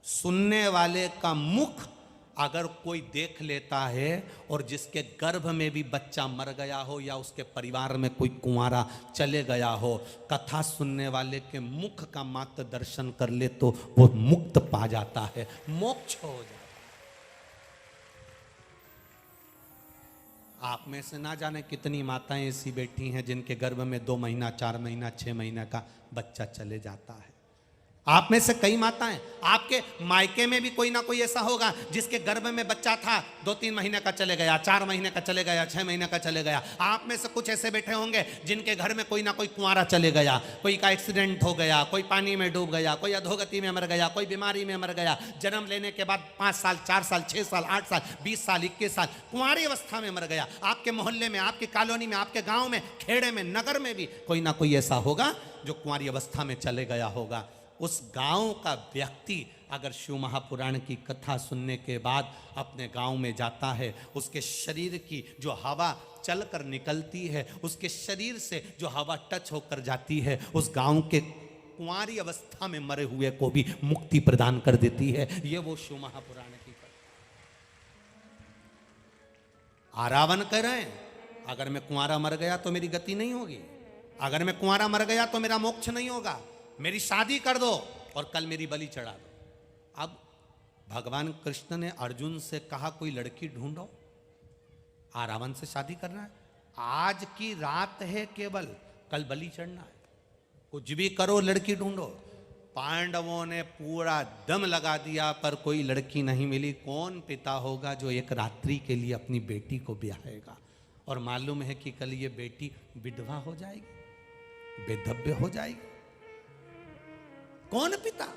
सुनने वाले का मुख अगर कोई देख लेता है और जिसके गर्भ में भी बच्चा मर गया हो या उसके परिवार में कोई कुंवारा चले गया हो, कथा सुनने वाले के मुख का मात्र दर्शन कर ले तो वो मुक्त पा जाता है, मोक्ष हो जाता है। आप में से ना जाने कितनी माताएं ऐसी बैठी हैं जिनके गर्भ में 2 महीना 4 महीना 6 महीने का बच्चा चले जाता है। आप में से कई माताएं, आपके मायके में भी कोई ना कोई ऐसा होगा जिसके गर्भ में बच्चा था 2-3 महीने का चले गया, 4 महीने का चले गया, 6 महीने का चले गया। आप में से कुछ ऐसे बैठे होंगे जिनके घर में कोई ना कोई कुंवारा चले गया, कोई का एक्सीडेंट हो गया, कोई पानी में डूब गया, कोई अधोगति में मर गया, कोई बीमारी में मर गया, जन्म लेने के बाद 5 साल 4 साल 6 साल 8 साल 20 साल 21 साल कुंवारी अवस्था में मर गया। आपके मोहल्ले में, आपकी कॉलोनी में, आपके गाँव में, खेड़े में, नगर में भी कोई ना कोई ऐसा होगा जो कुंवारी अवस्था में चले गया होगा। उस गांव का व्यक्ति अगर शिव महापुराण की कथा सुनने के बाद अपने गांव में जाता है, उसके शरीर की जो हवा चलकर निकलती है, उसके शरीर से जो हवा टच होकर जाती है, उस गांव के कुंवारी अवस्था में मरे हुए को भी मुक्ति प्रदान कर देती है। ये वो शिव महापुराण की कथा। आरावन कह रहे हैं अगर मैं कुंवारा मर गया तो मेरी गति नहीं होगी, अगर मैं कुंवारा मर गया तो मेरा मोक्ष नहीं होगा, मेरी शादी कर दो और कल मेरी बलि चढ़ा दो। अब भगवान कृष्ण ने अर्जुन से कहा कोई लड़की ढूंढो, आरावन से शादी करना है, आज की रात है केवल, कल बलि चढ़ना है, कुछ भी करो लड़की ढूंढो। पांडवों ने पूरा दम लगा दिया पर कोई लड़की नहीं मिली। कौन पिता होगा जो एक रात्रि के लिए अपनी बेटी को ब्याहेगा और मालूम है कि कल ये बेटी विधवा हो जाएगी। बेधव्य हो जाएगी। कौन पिता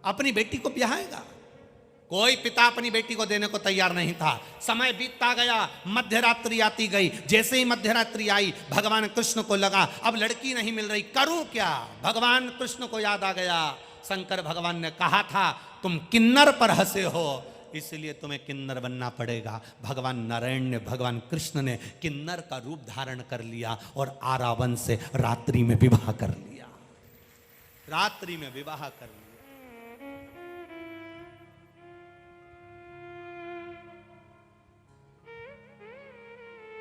अपनी बेटी को ब्याहेगा? कोई पिता अपनी बेटी को देने को तैयार नहीं था। समय बीतता गया, मध्य रात्रि आती गई। जैसे ही मध्य रात्रि आई, भगवान कृष्ण को लगा अब लड़की नहीं मिल रही, करूं क्या? भगवान कृष्ण को याद आ गया, शंकर भगवान ने कहा था तुम किन्नर पर हंसे हो, इसलिए तुम्हें किन्नर बनना पड़ेगा। भगवान नारायण ने, भगवान कृष्ण ने किन्नर का रूप धारण कर लिया और आरावन से रात्रि में विवाह कर लिया। रात्रि में विवाह कर लिया।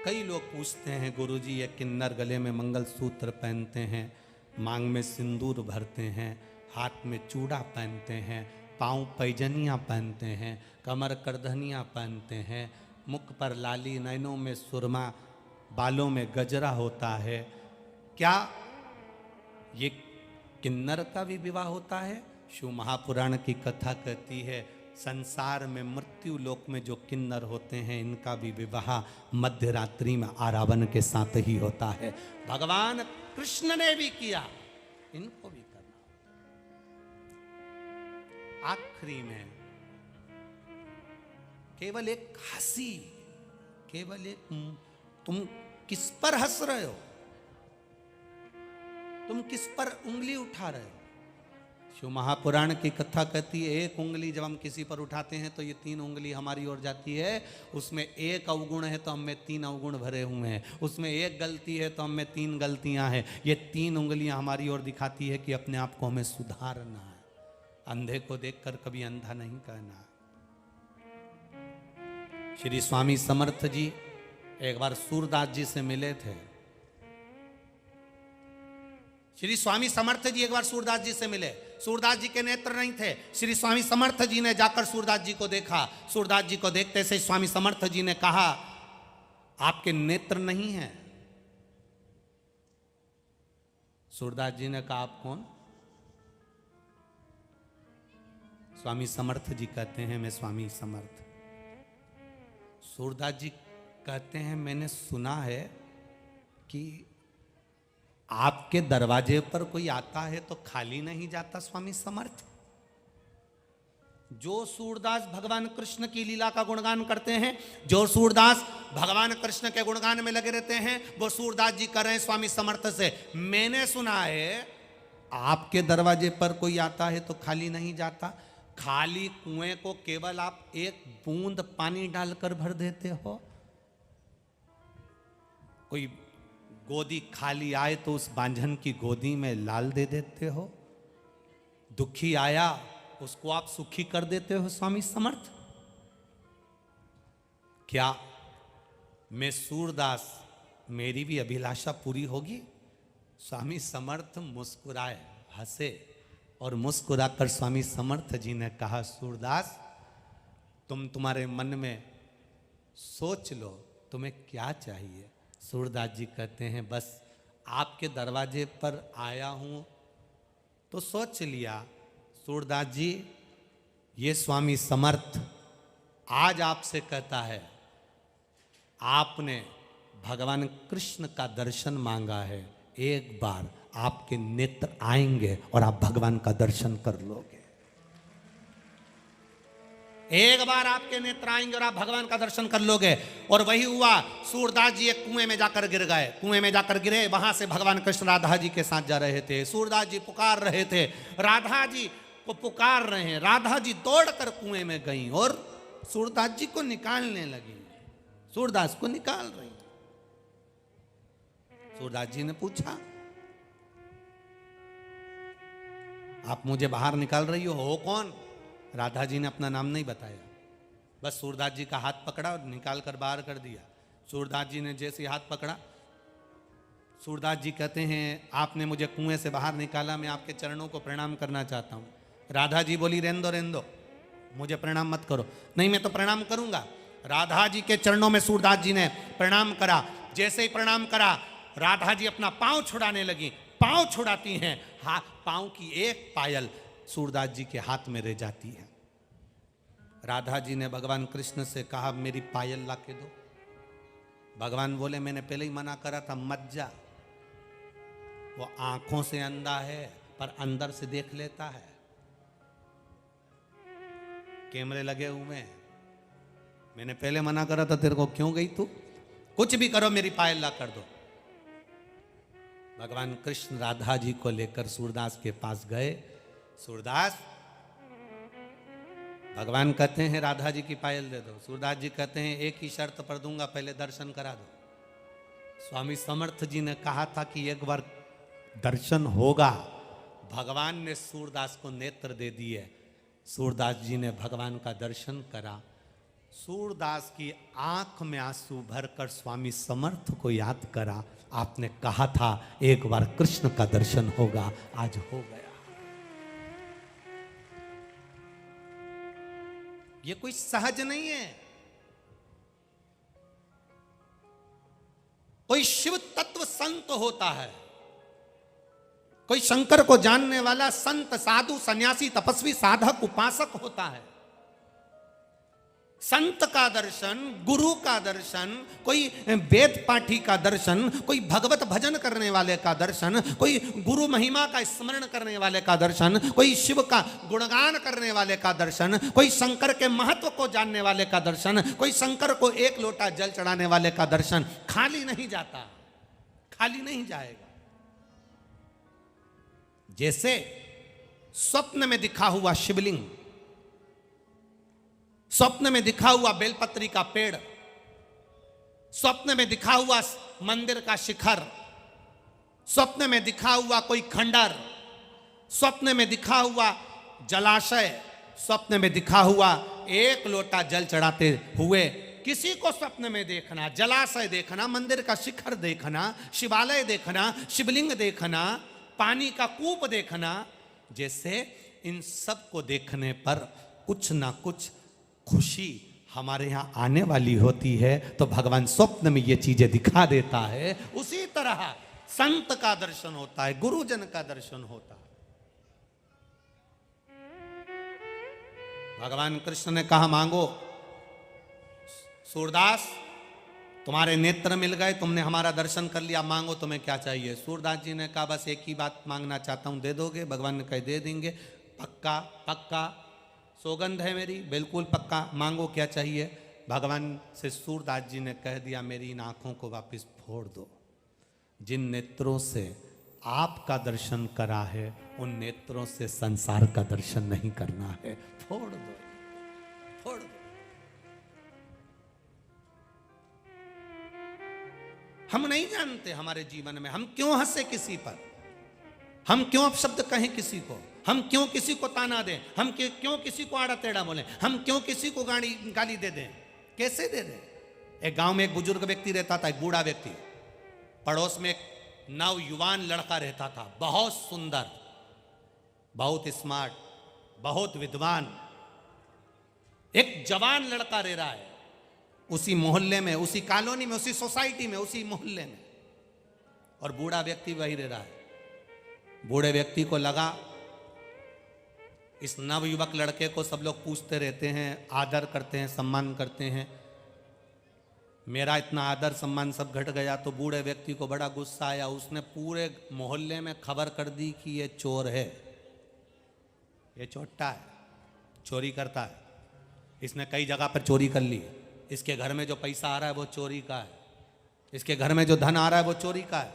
कई लोग पूछते हैं गुरुजी ये किन्नर गले में मंगलसूत्र पहनते हैं, मांग में सिंदूर भरते हैं, हाथ में चूड़ा पहनते हैं, पांव पैजनियाँ पहनते हैं, कमर करधनियाँ पहनते हैं, मुख पर लाली, नैनों में सुरमा, बालों में गजरा होता है, क्या ये किन्नर का भी विवाह होता है? शिव महापुराण की कथा कहती है संसार में मृत्यु लोक में जो किन्नर होते हैं इनका भी विवाह मध्य रात्रि में आरावन के साथ ही होता है। भगवान कृष्ण ने भी किया, इनको भी करना। आखिरी में केवल एक हंसी, केवल एक, तुम किस पर हंस रहे हो? तुम किस पर उंगली उठा रहे हो? शिव महापुराण की कथा कहती है एक उंगली जब हम किसी पर उठाते हैं तो ये 3 उंगली हमारी ओर जाती है, उसमें एक अवगुण है तो हम में 3 अवगुण भरे हुए हैं, उसमें एक गलती है तो हम में 3 गलतियां हैं। ये 3 उंगलियां हमारी ओर दिखाती है कि अपने आप को हमें सुधारना है। अंधे को देखकर कभी अंधा नहीं कहना। श्री स्वामी समर्थ जी एक बार सूरदास जी से मिले थे। श्री स्वामी समर्थ जी एक बार सूरदास जी से मिले। सूरदास जी के नेत्र नहीं थे। श्री स्वामी समर्थ जी ने जाकर सूरदास जी को देखा। सूरदास जी को देखते से स्वामी समर्थ जी ने कहा आपके नेत्र नहीं हैं। सूरदास जी ने कहा आप कौन? स्वामी समर्थ जी कहते हैं मैं स्वामी समर्थ। सूरदास जी कहते हैं मैंने सुना है कि आपके दरवाजे पर कोई आता है तो खाली नहीं जाता स्वामी समर्थ। जो सूरदास भगवान कृष्ण की लीला का गुणगान करते हैं, जो सूरदास भगवान कृष्ण के गुणगान में लगे रहते हैं, वो सूरदास जी कर रहे हैं स्वामी समर्थ से मैंने सुना है आपके दरवाजे पर कोई आता है तो खाली नहीं जाता। खाली कुएं को केवल आप एक बूंद पानी डालकर भर देते हो। कोई गोदी खाली आए तो उस बांझन की गोदी में लाल दे देते हो। दुखी आया उसको आप सुखी कर देते हो स्वामी समर्थ। क्या मैं सूरदास मेरी भी अभिलाषा पूरी होगी? स्वामी समर्थ मुस्कुराए, हंसे और मुस्कुराकर स्वामी समर्थ जी ने कहा सूरदास तुम्हारे मन में सोच लो तुम्हें क्या चाहिए। सूरदास जी कहते हैं बस आपके दरवाजे पर आया हूं तो सोच लिया। सूरदास जी ये स्वामी समर्थ आज आपसे कहता है आपने भगवान कृष्ण का दर्शन मांगा है, एक बार आपके नेत्र आएंगे और आप भगवान का दर्शन कर लोगे। एक बार आपके नेत्र आएंगे और आप भगवान का दर्शन कर लोगे। और वही हुआ। सूरदास जी एक कुएं में जाकर गिर गए। कुएं में जाकर गिरे, वहां से भगवान कृष्ण राधा जी के साथ जा रहे थे। सूरदास जी पुकार रहे थे, राधा जी को पुकार रहे हैं। राधा जी दौड़कर कुएं में गई और सूरदास जी को निकालने लगी। सूरदास को निकाल रही। सूरदास जी ने पूछा आप मुझे बाहर निकाल रही हो कौन? राधा जी ने अपना नाम नहीं बताया, बस सूरदास जी का हाथ पकड़ा और निकाल कर बाहर कर दिया। सूरदास जी ने जैसे हाथ पकड़ा, सूरदास जी कहते हैं आपने मुझे कुएं से बाहर निकाला, मैं आपके चरणों को प्रणाम करना चाहता हूँ। राधा जी बोली रेंदो मुझे प्रणाम मत करो। नहीं मैं तो प्रणाम करूंगा। राधा जी के चरणों में सूरदास जी ने प्रणाम करा। जैसे ही प्रणाम करा राधा जी अपना पांव छुड़ाने लगी। पांव छुड़ाती हैं, पांव की एक पायल सूरदास जी के हाथ में रह जाती है। राधा जी ने भगवान कृष्ण से कहा मेरी पायल ला के दो। भगवान बोले मैंने पहले ही मना करा था मत जा। वो आंखों से अंधा है पर अंदर से देख लेता है। कैमरे लगे हुए हैं। मैंने पहले मना करा था तेरे को, क्यों गई तू? कुछ भी करो मेरी पायल ला कर दो। भगवान कृष्ण राधा जी को लेकर सूरदास के पास गए। सूरदास, भगवान कहते हैं राधा जी की पायल दे दो। सूरदास जी कहते हैं एक ही शर्त पर दूंगा, पहले दर्शन करा दो। स्वामी समर्थ जी ने कहा था कि एक बार दर्शन होगा। भगवान ने सूरदास को नेत्र दे दिए। सूरदास जी ने भगवान का दर्शन करा। सूरदास की आंख में आंसू भरकर स्वामी समर्थ को याद करा, आपने कहा था एक बार कृष्ण का दर्शन होगा, आज हो गया। ये कोई सहज नहीं है। कोई शिव तत्व संत होता है, कोई शंकर को जानने वाला संत, साधु, सन्यासी, तपस्वी, साधक, उपासक होता है। संत का दर्शन, गुरु का दर्शन, कोई वेद पाठी का दर्शन, कोई भगवत भजन करने वाले का दर्शन, कोई गुरु महिमा का स्मरण करने वाले का दर्शन, कोई शिव का गुणगान करने वाले का दर्शन, कोई शंकर के महत्व को जानने वाले का दर्शन, कोई शंकर को एक लोटा जल चढ़ाने वाले का दर्शन खाली नहीं जाता, खाली नहीं जाएगा। जैसे स्वप्न में दिखा हुआ शिवलिंग, स्वप्न में दिखा हुआ बेलपत्री का पेड़, स्वप्न में दिखा हुआ मंदिर का शिखर, स्वप्न में दिखा हुआ कोई खंडर, स्वप्न में दिखा हुआ जलाशय, स्वप्न में दिखा हुआ एक लोटा जल चढ़ाते हुए किसी को स्वप्न में देखना, जलाशय देखना, मंदिर का शिखर देखना, शिवालय देखना, शिवलिंग देखना, पानी का कूप देखना, जैसे इन सब को देखने पर कुछ ना कुछ खुशी हमारे यहाँ आने वाली होती है, तो भगवान स्वप्न में ये चीजें दिखा देता है। उसी तरह संत का दर्शन होता है, गुरुजन का दर्शन होता है। भगवान कृष्ण ने कहा मांगो। सूरदास, तुम्हारे नेत्र मिल गए, तुमने हमारा दर्शन कर लिया, मांगो तुम्हें क्या चाहिए। सूरदास जी ने कहा बस एक ही बात मांगना चाहता हूं, दे दोगे? भगवान ने कहा दे देंगे। पक्का? पक्का, सौगंध है मेरी, बिल्कुल पक्का, मांगो क्या चाहिए। भगवान से सूरदास जी ने कह दिया मेरी इन आंखों को वापस फोड़ दो। जिन नेत्रों से आपका दर्शन करा है उन नेत्रों से संसार का दर्शन नहीं करना है, फोड़ दो, फोड़ दो। हम नहीं जानते हमारे जीवन में हम क्यों हंसे किसी पर, हम क्यों अपशब्द कहें किसी को, हम क्यों किसी को ताना दें, हम क्यों किसी को आड़ा टेढ़ा बोलें, हम क्यों किसी को गाली दे दें, कैसे दे दें। एक गांव में एक बुजुर्ग व्यक्ति रहता था, एक बूढ़ा व्यक्ति। पड़ोस में एक नवयुवान लड़का रहता था, बहुत सुंदर, बहुत स्मार्ट, बहुत विद्वान। एक जवान लड़का रह रहा है उसी मोहल्ले में, उसी कॉलोनी में, उसी सोसाइटी में, उसी मोहल्ले में, और बूढ़ा व्यक्ति वही रह रहा है। बूढ़े व्यक्ति को लगा इस नवयुवक लड़के को सब लोग पूछते रहते हैं, आदर करते हैं, सम्मान करते हैं, मेरा इतना आदर सम्मान सब घट गया। तो बूढ़े व्यक्ति को बड़ा गुस्सा आया। उसने पूरे मोहल्ले में खबर कर दी कि ये चोर है, ये चोट्टा है, चोरी करता है, इसने कई जगह पर चोरी कर ली, इसके घर में जो पैसा आ रहा है वो चोरी का है, इसके घर में जो धन आ रहा है वो चोरी का है।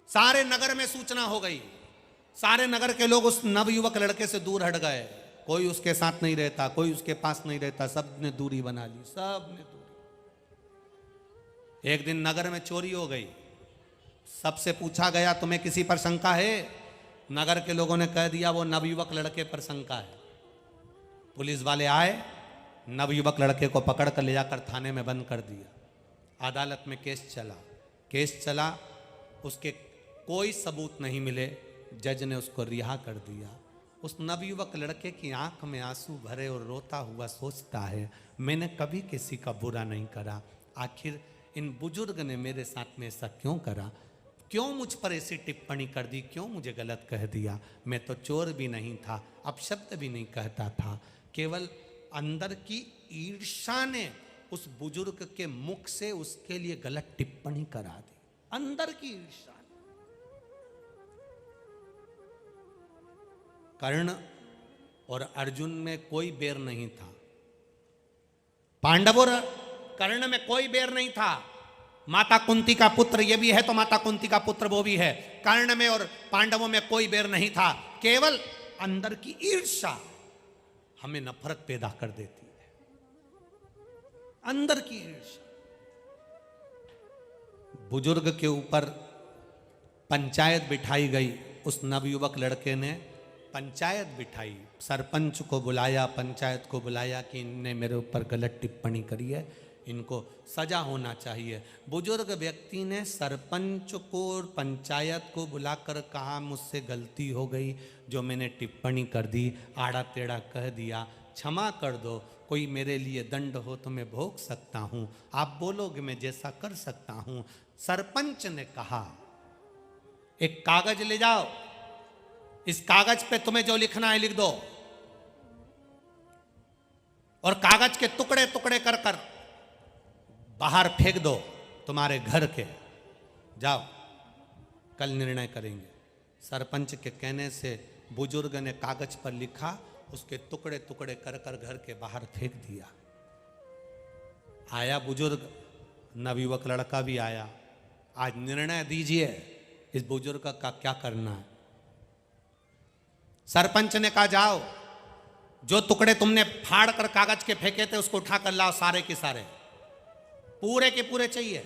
सारे नगर में सूचना हो गई, सारे नगर के लोग उस नवयुवक लड़के से दूर हट गए, कोई उसके साथ नहीं रहता, कोई उसके पास नहीं रहता, सब ने दूरी बना ली, सब ने दूरी। एक दिन नगर में चोरी हो गई, सबसे पूछा गया तुम्हें किसी पर शंका है? नगर के लोगों ने कह दिया वो नवयुवक लड़के पर शंका है। पुलिस वाले आए, नवयुवक लड़के को पकड़ कर ले जाकर थाने में बंद कर दिया। अदालत में केस चला, उसके कोई सबूत नहीं मिले, जज ने उसको रिहा कर दिया। उस नवयुवक लड़के की आंख में आंसू भरे और रोता हुआ सोचता है मैंने कभी किसी का बुरा नहीं करा, आखिर इन बुजुर्ग ने मेरे साथ में ऐसा क्यों करा, क्यों मुझ पर ऐसी टिप्पणी कर दी, क्यों मुझे गलत कह दिया। मैं तो चोर भी नहीं था, अपशब्द भी नहीं कहता था, केवल अंदर की ईर्ष्या ने उस बुजुर्ग के मुख से उसके लिए गलत टिप्पणी करा दी। अंदर की ईर्ष्या। कर्ण और अर्जुन में कोई बैर नहीं था, पांडव और कर्ण में कोई बैर नहीं था। माता कुंती का पुत्र ये भी है तो माता कुंती का पुत्र वो भी है। कर्ण में और पांडवों में कोई बैर नहीं था, केवल अंदर की ईर्ष्या हमें नफरत पैदा कर देती है। अंदर की ईर्ष्या। बुजुर्ग के ऊपर पंचायत बिठाई गई। उस नवयुवक लड़के ने पंचायत बिठाई, सरपंच को बुलाया, पंचायत को बुलाया कि इनने मेरे ऊपर गलत टिप्पणी करी है, इनको सजा होना चाहिए। बुजुर्ग व्यक्ति ने सरपंच को और पंचायत को बुलाकर कहा, मुझसे गलती हो गई, जो मैंने टिप्पणी कर दी, आड़ा टेढ़ा कह दिया, क्षमा कर दो, कोई मेरे लिए दंड हो तो मैं भोग सकता हूँ, आप बोलोगे मैं जैसा कर सकता हूँ। सरपंच ने कहा, एक कागज ले जाओ, इस कागज पे तुम्हें जो लिखना है लिख दो, और कागज के टुकड़े टुकड़े कर कर बाहर फेंक दो तुम्हारे घर के, जाओ कल निर्णय करेंगे। सरपंच के कहने से बुजुर्ग ने कागज पर लिखा, उसके टुकड़े टुकड़े कर कर घर के बाहर फेंक दिया। आया बुजुर्ग, नवयुवक लड़का भी आया, आज निर्णय दीजिए इस बुजुर्ग का क्या करना है। सरपंच ने कहा, जाओ जो टुकड़े तुमने फाड़ कर कागज के फेंके थे उसको उठा कर लाओ, सारे के सारे, पूरे के पूरे चाहिए।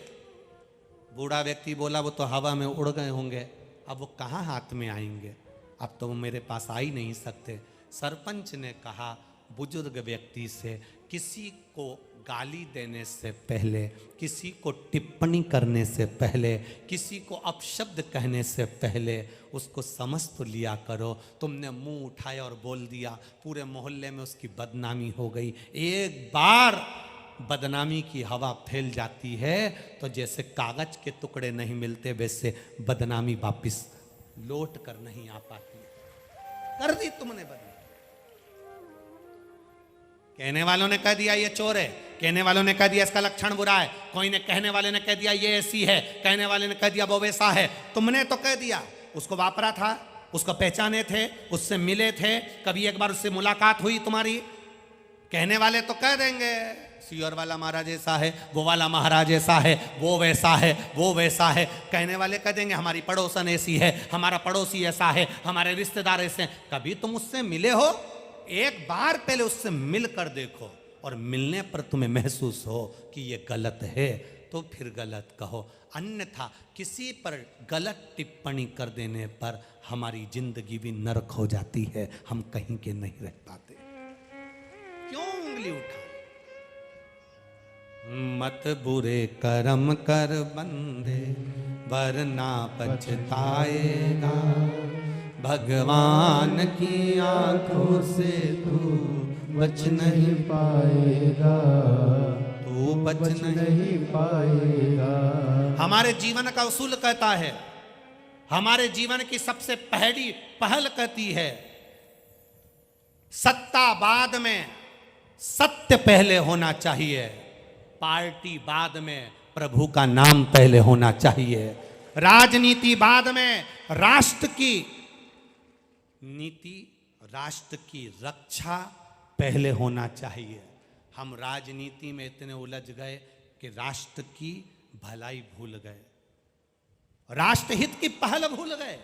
बूढ़ा व्यक्ति बोला, वो तो हवा में उड़ गए होंगे, अब वो कहाँ हाथ में आएंगे, अब तो वो मेरे पास आ ही नहीं सकते। सरपंच ने कहा बुजुर्ग व्यक्ति से, किसी को गाली देने से पहले, किसी को टिप्पणी करने से पहले, किसी को अपशब्द कहने से पहले उसको समझ तो लिया करो। तुमने मुंह उठाया और बोल दिया, पूरे मोहल्ले में उसकी बदनामी हो गई। एक बार बदनामी की हवा फैल जाती है तो जैसे कागज के टुकड़े नहीं मिलते, वैसे बदनामी वापिस लौट कर नहीं आ पाती। कर दी तुमने बदनामी। कहने वालों ने कह दिया ये चोर है, कहने वालों ने कह दिया इसका लक्षण बुरा है, कोई ने कहने वाले ने कह दिया ये ऐसी है, कहने वाले ने कह दिया वो वैसा है। तुमने तो कह दिया, उसको वापरा था, उसको पहचाने थे, उससे मिले थे, कभी एक बार उससे मुलाकात हुई तुम्हारी। कहने वाले तो कह देंगे सियोर वाला महाराज ऐसा है, वो वाला महाराज ऐसा है, वो वैसा है, वो वैसा है। कहने वाले कह देंगे हमारी पड़ोसन ऐसी है, हमारा पड़ोसी ऐसा है, हमारे रिश्तेदार ऐसे हैं। कभी तुम उससे मिले हो? एक बार पहले उससे मिलकर देखो, और मिलने पर तुम्हें महसूस हो कि ये गलत है तो फिर गलत कहो, अन्यथा किसी पर गलत टिप्पणी कर देने पर हमारी जिंदगी भी नरक हो जाती है, हम कहीं के नहीं रह पाते। क्यों उंगली उठा? मत बुरे कर्म कर बंदे, वरना पछताएगा, भगवान की आंखों से तू बच नहीं पाएगा, तू बच नहीं पाएगा। हमारे जीवन का उसूल कहता है, हमारे जीवन की सबसे पहली पहल कहती है, सत्ता बाद में, सत्य पहले होना चाहिए, पार्टी बाद में, प्रभु का नाम पहले होना चाहिए, राजनीति बाद में, राष्ट्र की नीति, राष्ट्र की रक्षा पहले होना चाहिए। हम राजनीति में इतने उलझ गए कि राष्ट्र की भलाई भूल गए, राष्ट्रहित की पहल भूल गए।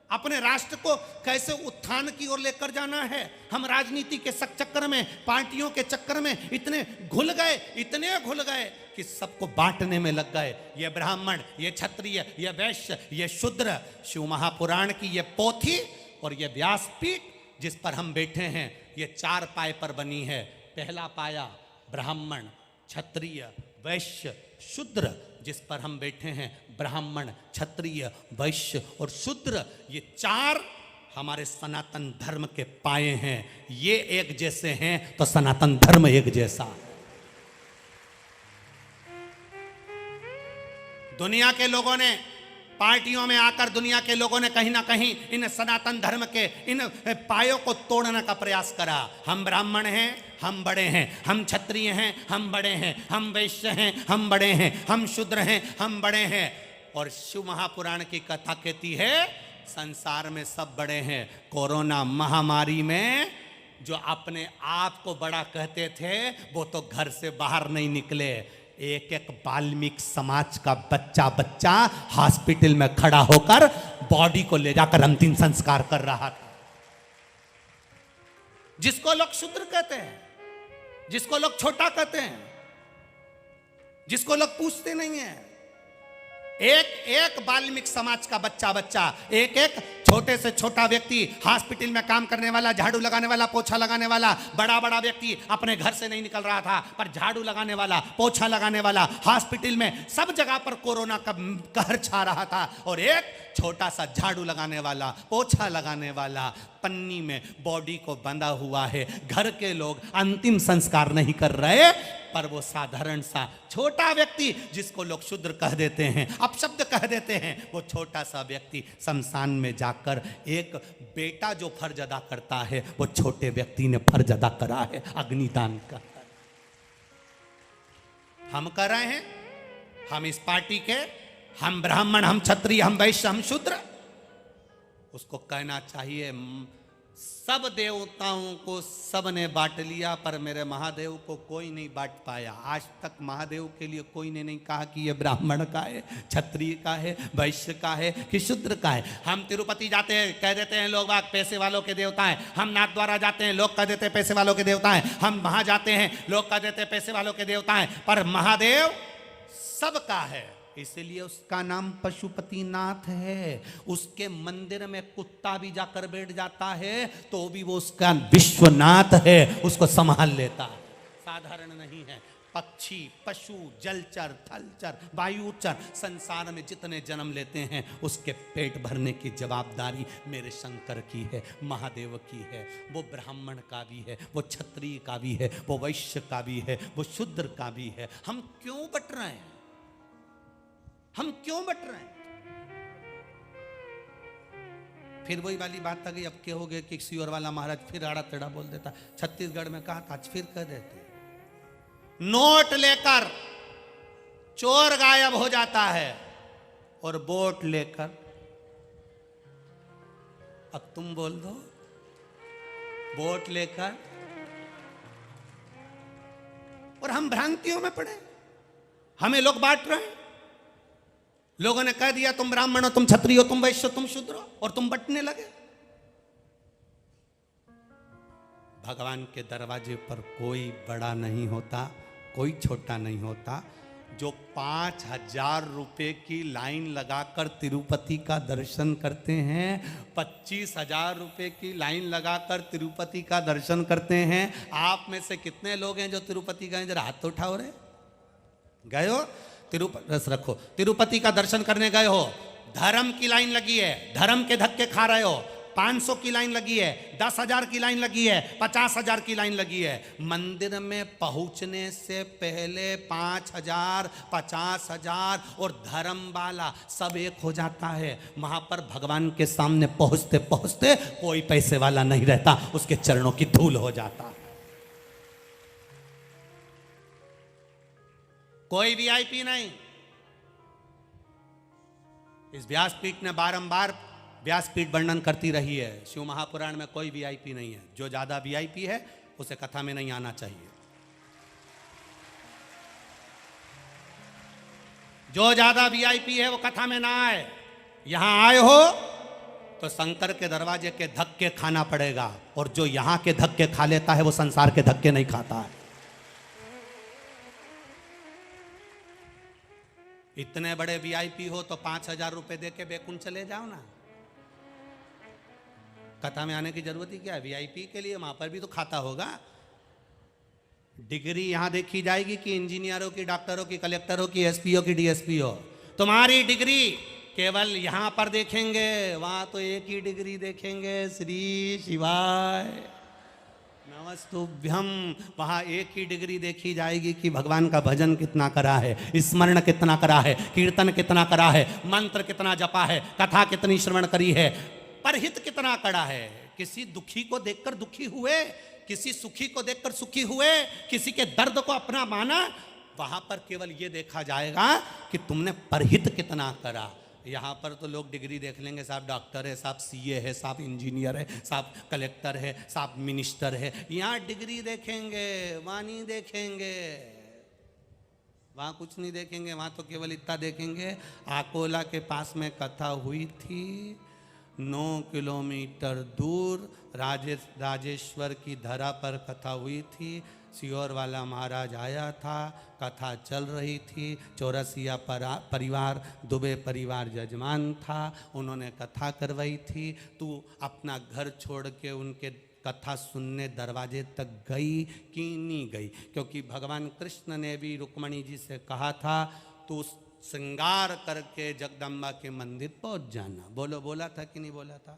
अपने राष्ट्र को कैसे उत्थान की ओर लेकर जाना है, हम राजनीति के चक्कर में, पार्टियों के चक्कर में इतने घुल गए, इतने घुल गए कि सबको बांटने में लग गए। ये ब्राह्मण, ये क्षत्रिय, ये वैश्य, ये शूद्र। शिव महापुराण की ये पोथी और ये व्यासपीठ जिस पर हम बैठे हैं, ये 4 पाए पर बनी है। पहला पाया ब्राह्मण, क्षत्रिय, वैश्य, शूद्र, जिस पर हम बैठे हैं, ब्राह्मण, क्षत्रिय, वैश्य और शूद्र, ये 4 हमारे सनातन धर्म के पाए हैं। ये एक जैसे हैं तो सनातन धर्म एक जैसा। दुनिया के लोगों ने, पार्टियों में आकर दुनिया के लोगों ने कहीं ना कहीं इन सनातन धर्म के इन पायों को तोड़ने का प्रयास करा। हम ब्राह्मण हैं, हम बड़े हैं, हम क्षत्रिय हैं, हम बड़े हैं, हम वैश्य हैं, हम बड़े हैं, हम शूद्र हैं, हम बड़े हैं। और शिव महापुराण की कथा कहती है संसार में सब बड़े हैं। कोरोना महामारी में जो अपने आप को बड़ा कहते थे वो तो घर से बाहर नहीं निकले। एक एक वाल्मीकि समाज का बच्चा बच्चा हॉस्पिटल में खड़ा होकर बॉडी को ले जाकर अंतिम संस्कार कर रहा था। जिसको लोग शूद्र कहते हैं, जिसको लोग छोटा कहते हैं, जिसको लोग पूछते नहीं है, एक एक वाल्मीकि समाज का बच्चा बच्चा, एक एक छोटे से छोटा व्यक्ति, हॉस्पिटल में काम करने वाला, झाड़ू लगाने वाला, पोछा लगाने वाला, बड़ा बड़ा व्यक्ति अपने घर से नहीं निकल रहा था पर झाड़ू लगाने वाला, पोछा लगाने वाला, हॉस्पिटल में सब जगह पर कोरोना का कहर छा रहा था। और एक छोटा सा झाड़ू लगाने वाला, पोछा लगाने वाला पन्नी में बॉडी को बंधा हुआ है। घर के लोग अंतिम संस्कार नहीं कर रहे पर वो साधारण सा छोटा व्यक्ति जिसको लोग शूद्र कह देते हैं, अपशब्द कह देते हैं, वो छोटा सा व्यक्ति शमशान में जाकर एक बेटा जो फर्ज अदा करता है वो छोटे व्यक्ति ने फर्ज अदा करा है, अग्निदान का। हम कर रहे हैं, हम इस पार्टी के, हम ब्राह्मण, हम क्षत्रिय, हम वैश्य, हम शूद्र। उसको कहना चाहिए सब देवताओं को सब ने बांट लिया पर मेरे महादेव को कोई नहीं बांट पाया। आज तक महादेव के लिए कोई ने नहीं कहा कि ये ब्राह्मण का है, क्षत्रिय का है, वैश्य का है कि शूद्र का है। हम तिरुपति जाते हैं, कह देते हैं लोग बाग पैसे वालों के देवता हैं। हम नाथद्वारा जाते हैं, लोग कह देते हैं पैसे वालों के देवता हैं। हम वहां जाते हैं, लोग कह देते हैं पैसे वालों के देवता हैं। पर महादेव सबका है, इसलिए उसका नाम पशुपतिनाथ है। उसके मंदिर में कुत्ता भी जाकर बैठ जाता है तो भी वो उसका विश्वनाथ है, उसको संभाल लेता है, साधारण नहीं है। पक्षी, पशु, जलचर, थलचर, वायुचर, संसार में जितने जन्म लेते हैं उसके पेट भरने की जवाबदारी मेरे शंकर की है, महादेव की है। वो ब्राह्मण का भी है, वो क्षत्रिय का भी है, वो वैश्य का भी है, वो शूद्र का भी है। हम क्यों बट रहे हैं? हम क्यों बट रहे हैं? फिर वही वाली बात आ गई, अब क्या हो गया कि सियोर वाला महाराज फिर आड़ा टेढ़ा बोल देता। छत्तीसगढ़ में कहा था, आज फिर कह देते। नोट लेकर चोर गायब हो जाता है और वोट लेकर, अब तुम बोल दो, वोट लेकर। और हम भ्रांतियों में पड़े, हमें लोग बांट रहे हैं। लोगों ने कह दिया तुम ब्राह्मण हो, तुम क्षत्रिय हो, तुम वैश्य हो, तुम शूद्र हो, और तुम बंटने लगे। भगवान के दरवाजे पर कोई बड़ा नहीं होता, कोई छोटा नहीं होता। जो 5,000 रुपए की लाइन लगाकर तिरुपति का दर्शन करते हैं, 25,000 रुपए की लाइन लगाकर तिरुपति का दर्शन करते हैं। आप में से कितने लोग हैं जो तिरुपति गए? जरा हाथ तो उठाओ रे। गए हो? रस रखो, तिरुपति का दर्शन करने गए हो, धर्म की लाइन लगी है, धर्म के धक्के खा रहे हो। 500 की लाइन लगी है, 10,000 की लाइन लगी है, 50,000 की लाइन लगी है। मंदिर में पहुंचने से पहले 5,000, 50,000 और धर्म वाला सब एक हो जाता है। वहां पर भगवान के सामने पहुंचते पहुंचते कोई पैसे वाला नहीं रहता, उसके चरणों की धूल हो जाता। कोई वीआईपी नहीं। इस व्यासपीठ ने बारंबार व्यासपीठ वर्णन करती रही है, शिव महापुराण में कोई वीआईपी नहीं है। जो ज्यादा वीआईपी है उसे कथा में नहीं आना चाहिए। जो ज्यादा वीआईपी है वो कथा में ना आए। यहां आए हो तो शंकर के दरवाजे के धक्के खाना पड़ेगा, और जो यहां के धक्के खा लेता है वो संसार के धक्के नहीं खाता है। इतने बड़े वीआईपी हो तो 5,000 रुपए दे के बेकुंठ चले जाओ ना। कथा में आने की जरूरत ही क्या है? वीआईपी के लिए वहां पर भी तो खाता होगा। डिग्री यहां देखी जाएगी कि इंजीनियरों की, डॉक्टरों की, कलेक्टरों की, एसपीओ की, डीएसपीओ। तुम्हारी डिग्री केवल यहां पर देखेंगे, वहां तो एक ही डिग्री देखेंगे, श्री शिवाय नमस्तुभ्यम। वहां एक ही डिग्री देखी जाएगी कि भगवान का भजन कितना करा है, स्मरण कितना करा है, कीर्तन कितना करा है, मंत्र कितना जपा है, कथा कितनी श्रवण करी है, परहित कितना करा है। किसी दुखी को देखकर दुखी हुए, किसी सुखी को देखकर सुखी हुए, किसी के दर्द को अपना माना, वहां पर केवल ये देखा जाएगा कि तुमने परहित कितना करा। यहाँ पर तो लोग डिग्री देख लेंगे, साहब डॉक्टर है, साहब सीए है, साहब इंजीनियर है, साहब कलेक्टर है, साहब मिनिस्टर है। यहाँ डिग्री देखेंगे, वहाँ नहीं देखेंगे, वहाँ कुछ नहीं देखेंगे। वहाँ तो केवल इतना देखेंगे, आकोला के पास में कथा हुई थी, 9 किलोमीटर दूर राजेश्वर की धरा पर कथा हुई थी, सियोर वाला महाराज आया था, कथा चल रही थी, चौरसिया परिवार, दुबे परिवार जजमान था, उन्होंने कथा करवाई थी। तू अपना घर छोड़ के उनके कथा सुनने दरवाजे तक गई कि नहीं गई? क्योंकि भगवान कृष्ण ने भी रुक्मणी जी से कहा था, तू श्रृंगार करके जगदम्बा के मंदिर पहुंच जाना। बोलो, बोला था कि नहीं बोला था?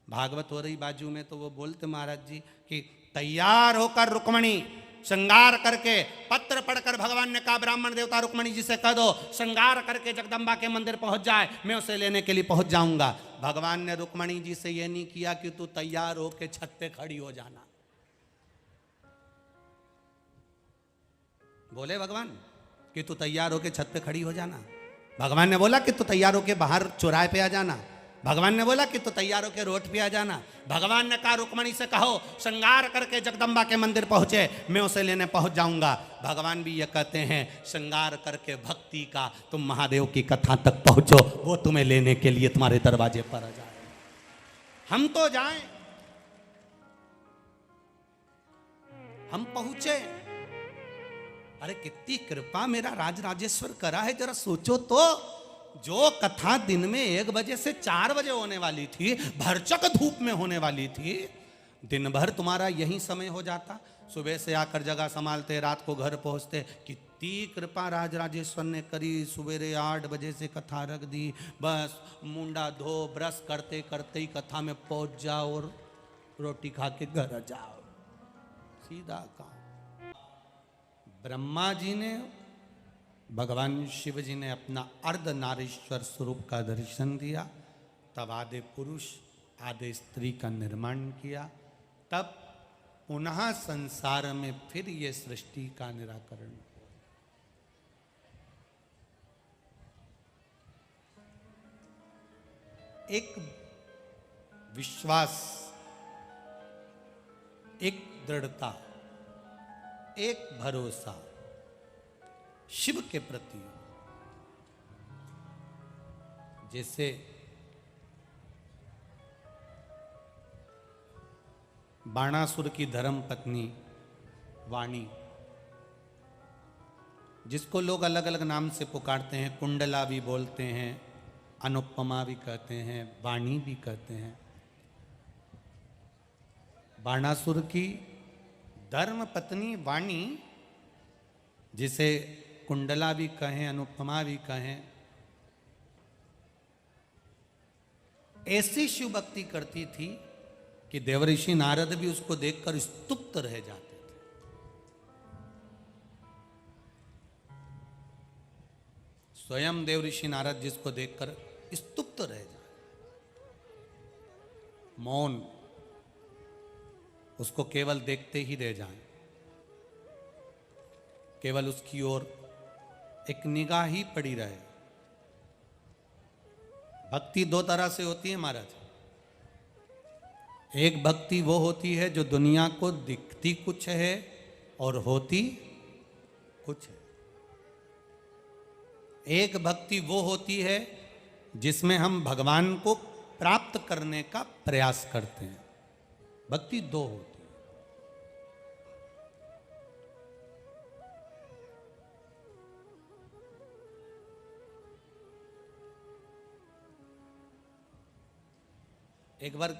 भागवत हो रही बाजू में तो वो बोलते महाराज जी कि तैयार होकर रुक्मणी श्रृंगार करके, पत्र पढ़कर भगवान ने कहा ब्राह्मण देवता रुक्मणी जी से कह दो श्रृंगार करके जगदम्बा के मंदिर पहुंच जाए, मैं उसे लेने के लिए पहुंच जाऊंगा। भगवान ने रुक्मणी जी से यह नहीं किया कि तू तैयार होके छत पे खड़ी हो जाना। बोले भगवान कि तू तैयार होके छत पे खड़ी हो जाना? भगवान ने बोला कि तू तैयार होके बाहर चौराहे पे आ जाना? भगवान ने बोला कि तू तैयार होके रोड पे आ जाना? भगवान ने कहा रुक्मणी से कहो श्रृंगार करके जगदम्बा के मंदिर पहुंचे, मैं उसे लेने पहुंच जाऊंगा। भगवान भी ये कहते हैं श्रृंगार करके भक्ति का तुम महादेव की कथा तक पहुंचो, वो तुम्हें लेने के लिए तुम्हारे दरवाजे पर आ जाए। हम तो जाएं, हम पहुंचे। अरे कितनी कृपा मेरा राजराजेश्वर करा है, जरा सोचो तो। जो कथा दिन में 1 बजे से 4 बजे होने वाली थी, भरचक धूप में होने वाली थी, दिन भर तुम्हारा यही समय हो जाता। सुबह से आकर जगह संभालते, रात को घर पहुंचते। कितनी कृपा राजराजेश्वर ने करी। सवेरे 8 बजे से कथा रख दी, बस मुंडा धो ब्रश करते करते ही कथा में पहुंच जाओ और रोटी खा के घर जाओ, सीधा काम। ब्रह्मा जी ने, भगवान शिव जी ने अपना अर्धनारीश्वर स्वरूप का दर्शन दिया, तब आदि पुरुष आदि स्त्री का निर्माण किया, तब पुनः संसार में फिर ये सृष्टि का निराकरण। एक विश्वास, एक दृढ़ता, एक भरोसा शिव के प्रति। जैसे बाणासुर की धर्म पत्नी वाणी, जिसको लोग अलग अलग नाम से पुकारते हैं, कुंडला भी बोलते हैं, अनुपमा भी कहते हैं, वाणी भी कहते हैं। बाणासुर की धर्म पत्नी वाणी, जिसे कुंडला भी कहें, अनुपमा भी कहें, ऐसी शिव भक्ति करती थी कि देवऋषि नारद भी उसको देखकर स्तुप्त रह जाते थे। स्वयं देवऋषि नारद जिसको देखकर स्तुप्त रह जाए, मौन, उसको केवल देखते ही रह जाएं, केवल उसकी ओर एक निगाह ही पड़ी रहे। भक्ति 2 तरह से होती है महाराज। एक भक्ति वो होती है जो दुनिया को दिखती कुछ है और होती कुछ है। एक भक्ति वो होती है जिसमें हम भगवान को प्राप्त करने का प्रयास करते हैं। भक्ति 2 होती है। एक बार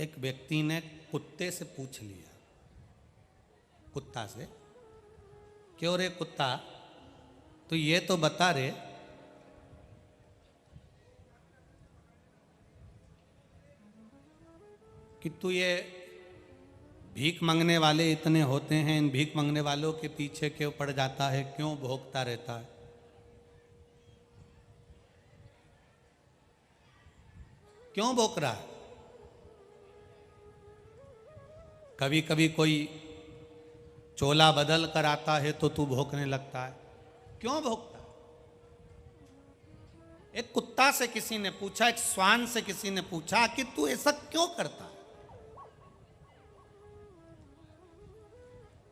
एक व्यक्ति ने कुत्ते से पूछ लिया, कुत्ता से, क्यों रे कुत्ता, तो ये तो बता रे कि तू ये भीख मांगने वाले इतने होते हैं, इन भीख मांगने वालों के पीछे क्यों पड़ जाता है, क्यों भोगता रहता है? क्यों भोग रहा है? कभी कभी कोई चोला बदल कर आता है तो तू भौंकने लगता है। क्यों भौंकता है? एक कुत्ता से किसी ने पूछा, एक श्वान से किसी ने पूछा कि तू ऐसा क्यों करता है?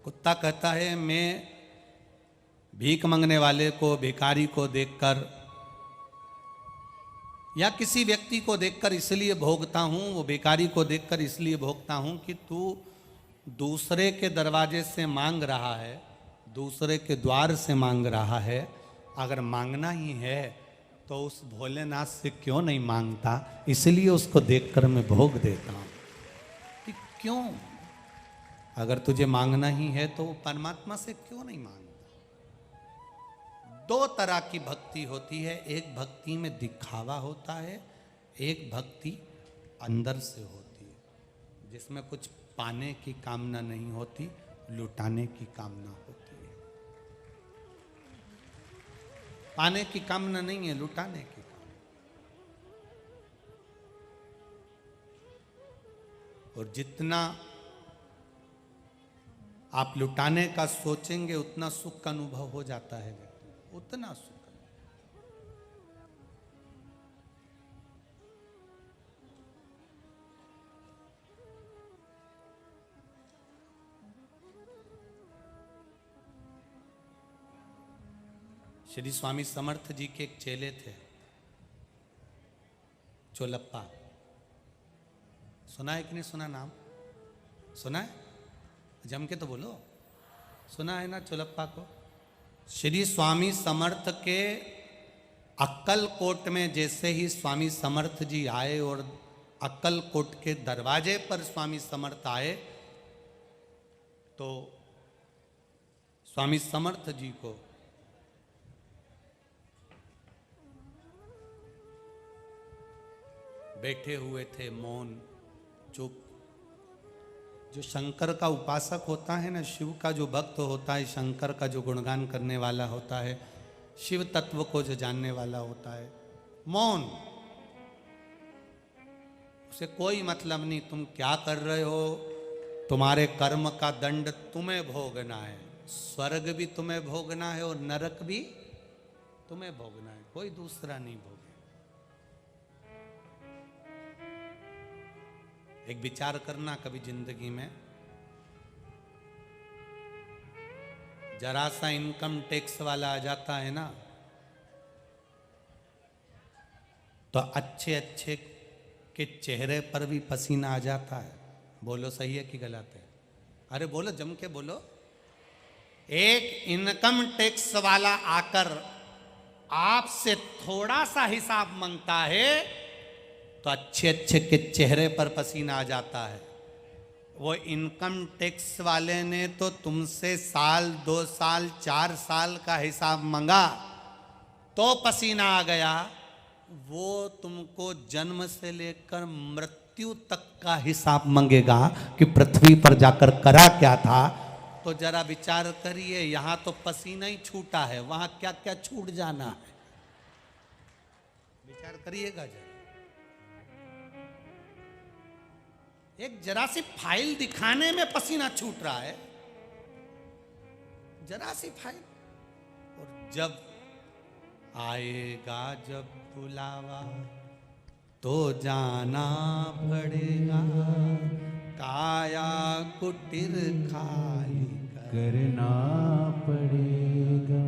कुत्ता कहता है, मैं भीख मांगने वाले को, भिखारी को देखकर या किसी व्यक्ति को देखकर इसलिए भोगता हूं, वो भिखारी को देखकर इसलिए भोगता हूं कि तू दूसरे के दरवाजे से मांग रहा है, दूसरे के द्वार से मांग रहा है। अगर मांगना ही है तो उस भोलेनाथ से क्यों नहीं मांगता? इसलिए उसको देखकर मैं भोग देता हूं। कि क्यों? अगर तुझे मांगना ही है तो परमात्मा से क्यों नहीं मांगता? दो तरह की भक्ति होती है। एक भक्ति में दिखावा होता है, एक भक्ति अंदर से होती है, जिसमें कुछ पाने की कामना नहीं होती, लुटाने की कामना होती है। पाने की कामना नहीं है, लुटाने की कामना। और जितना आप लुटाने का सोचेंगे उतना सुख का अनुभव हो जाता है, उतना सुख। श्री स्वामी समर्थ जी के एक चेले थे, चोलप्पा। सुना है कि नहीं सुना? नाम सुना है? जम के तो बोलो, सुना है ना चोलप्पा को? श्री स्वामी समर्थ के अक्कलकोट में जैसे ही स्वामी समर्थ जी आए और अक्कलकोट के दरवाजे पर स्वामी समर्थ आए तो स्वामी समर्थ जी को बैठे हुए थे मौन, चुप। जो शंकर का उपासक होता है ना, शिव का जो भक्त होता है, शंकर का जो गुणगान करने वाला होता है, शिव तत्व को जो जानने वाला होता है, मौन। उसे कोई मतलब नहीं तुम क्या कर रहे हो, तुम्हारे कर्म का दंड तुम्हें भोगना है, स्वर्ग भी तुम्हें भोगना है और नरक भी तुम्हें भोगना है, कोई दूसरा नहीं भोगे। एक विचार करना कभी जिंदगी में, जरा सा इनकम टैक्स वाला आ जाता है ना, तो अच्छे अच्छे के चेहरे पर भी पसीना आ जाता है। बोलो सही है कि गलत है? अरे बोलो, जम के बोलो। एक इनकम टैक्स वाला आकर आपसे थोड़ा सा हिसाब मांगता है तो अच्छे अच्छे के चेहरे पर पसीना आ जाता है। वो इनकम टैक्स वाले ने तो तुमसे साल, 2 साल, 4 साल का हिसाब मांगा तो पसीना आ गया। वो तुमको जन्म से लेकर मृत्यु तक का हिसाब मांगेगा कि पृथ्वी पर जाकर करा क्या था। तो जरा विचार करिए, यहां तो पसीना ही छूटा है, वहां क्या क्या छूट जाना है। विचार करिएगा जरा। एक जरा सी फाइल दिखाने में पसीना छूट रहा है, जरा सी फाइल। और जब आएगा जब बुलावा तो जाना पड़ेगा, काया कुटीर खाली करना पड़ेगा।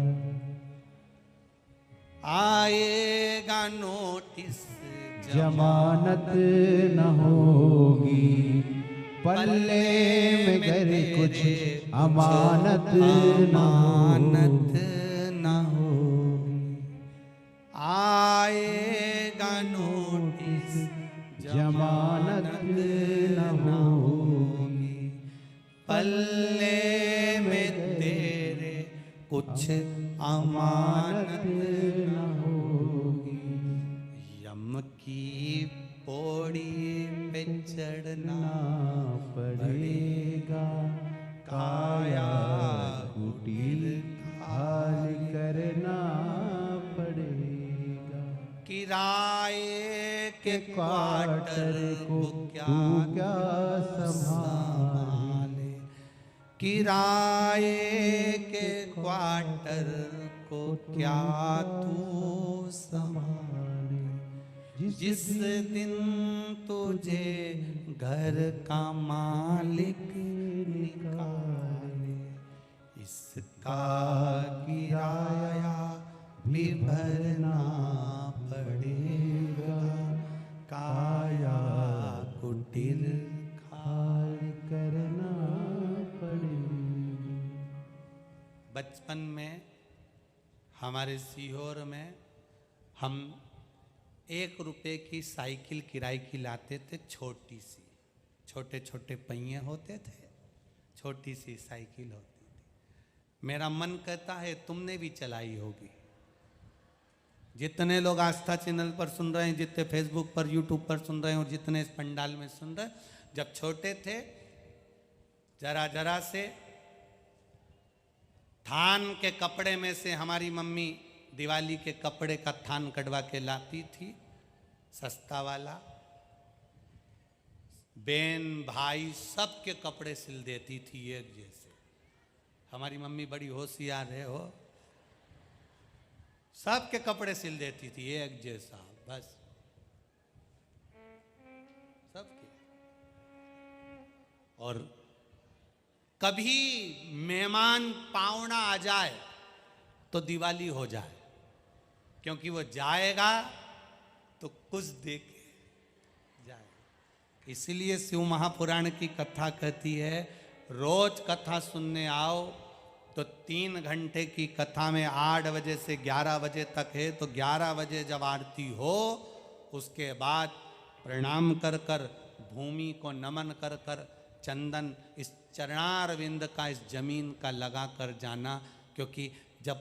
आएगा नोटिस जमानत न होगी, पल्ले में घर कुछ अमानत न होगी। आएगा नोटिस जमानत न होगी, पल्ले में तेरे कुछ अमानत न होगी। यम की पौड़ी पे चढ़ना पड़ेगा, काया कुटीर खाली करना पड़ेगा। किराए के क्वार्टर को क्या संभाले, किराए के क्वार्टर को क्या तू संभाले, जिस दिन तुझे घर का मालिक निकाले, इसका किराया भी भरना पड़ेगा, काया कुटीर खाली करना पड़ेगा। बचपन में हमारे सीहोर में हम 1 रुपए की साइकिल किराए की लाते थे, छोटी सी, छोटे छोटे पहिए होते थे, छोटी सी साइकिल होती थी। मेरा मन कहता है तुमने भी चलाई होगी। जितने लोग आस्था चैनल पर सुन रहे हैं, जितने फेसबुक पर यूट्यूब पर सुन रहे हैं और जितने इस पंडाल में सुन रहे हैं, जब छोटे थे जरा जरा से थान के कपड़े में से हमारी मम्मी दिवाली के कपड़े का थान कटवा के लाती थी, सस्ता वाला। बहन भाई सबके कपड़े सिल देती थी एक जैसे। हमारी मम्मी बड़ी होशियार है हो, सबके कपड़े सिल देती थी एक जैसा, बस सबके। और कभी मेहमान पावना आ जाए तो दिवाली हो जाए, क्योंकि वो जाएगा तो कुछ दे के जाए। इसीलिए शिव महापुराण की कथा कहती है, रोज कथा सुनने आओ तो 3 घंटे की कथा में 8 बजे से 11 बजे तक है, तो 11 बजे जब आरती हो उसके बाद प्रणाम कर कर, भूमि को नमन कर कर, चंदन इस चरणारविंद का, इस जमीन का लगा कर जाना, क्योंकि जब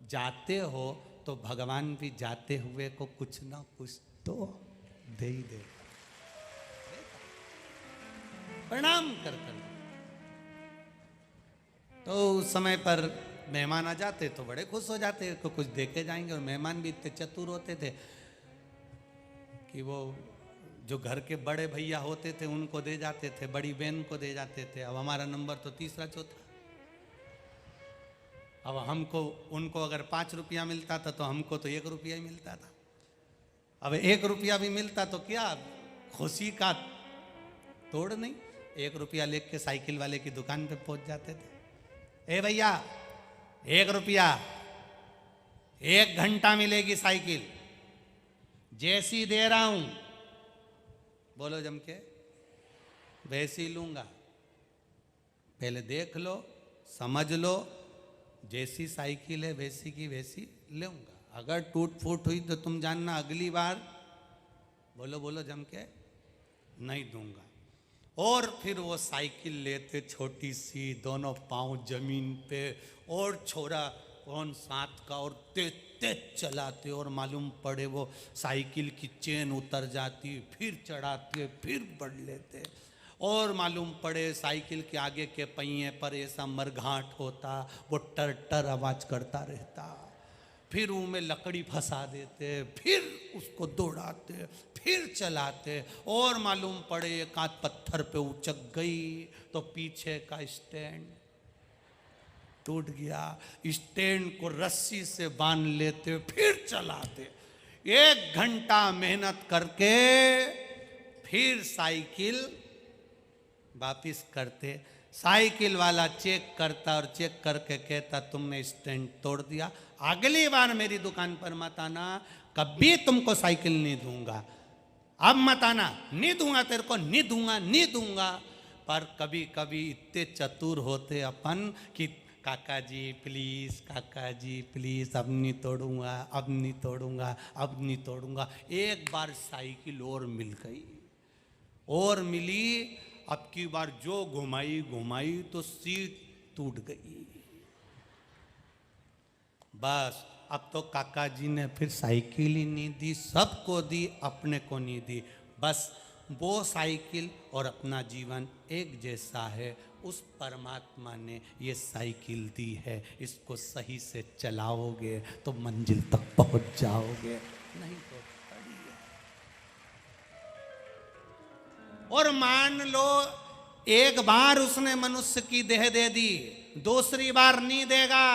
जाते हो तो भगवान भी जाते हुए को कुछ ना कुछ तो दे ही दे। प्रणाम कर कर। तो उस समय पर मेहमान आ जाते तो बड़े खुश हो जाते कि कुछ दे के जाएंगे। और मेहमान भी इतने चतुर होते थे कि वो जो घर के बड़े भैया होते थे उनको दे जाते थे, बड़ी बहन को दे जाते थे। अब हमारा नंबर तो तीसरा चौथा। अब हमको, उनको अगर 5 रुपया मिलता था तो हमको तो 1 रुपया ही मिलता था। अब 1 रुपया भी मिलता तो क्या, खुशी का तोड़ नहीं। 1 रुपया लेके साइकिल वाले की दुकान पे पहुंच जाते थे। ए भैया 1 रुपया, 1 घंटा मिलेगी साइकिल, जैसी दे रहा हूं बोलो जम के, वैसी लूंगा। पहले देख लो, समझ लो, जैसी साइकिल है वैसी की वैसी लूंगा। अगर टूट फूट हुई तो तुम जानना अगली बार बोलो बोलो जम के नहीं दूंगा। और फिर वो साइकिल लेते छोटी सी, दोनों पांव जमीन पे, और छोरा कौन साथ का, और तेज तेज चलाते, और मालूम पड़े वो साइकिल की चेन उतर जाती, फिर चढ़ाते, फिर बढ़ लेते, और मालूम पड़े साइकिल के आगे के पहिए पर ऐसा मरघाट होता, वो टर टर आवाज करता रहता। फिर उनमें लकड़ी फंसा देते, फिर उसको दौड़ाते, फिर चलाते, और मालूम पड़े एक आध पत्थर पे उचक गई तो पीछे का स्टैंड टूट गया, स्टैंड को रस्सी से बांध लेते, फिर चलाते। 1 घंटा मेहनत करके फिर साइकिल वापिस करते। साइकिल वाला चेक करता और चेक करके कहता तुमने स्टैंड तोड़ दिया, अगली बार मेरी दुकान पर मत आना, कभी तुमको साइकिल नहीं दूंगा। अब मत आना, नहीं दूंगा तेरे को, नहीं दूंगा, नहीं दूंगा। पर कभी कभी इतने चतुर होते अपन कि काका जी प्लीज, काका जी प्लीज, अब नहीं तोड़ूंगा, अब नहीं तोड़ूंगा, अब नहीं तोड़ूंगा। एक बार साइकिल और मिल गई, और मिली, अब की बार जो घुमाई घुमाई तो सीट टूट गई। बस अब तो काका जी ने फिर साइकिल ही नहीं दी, सबको दी, अपने को नहीं दी। बस वो साइकिल और अपना जीवन एक जैसा है। उस परमात्मा ने ये साइकिल दी है, इसको सही से चलाओगे तो मंजिल तक पहुंच जाओगे, नहीं तो पड़ी है। और मान लो एक बार उसने मनुष्य की देह दे दी, दूसरी बार नहीं देगा।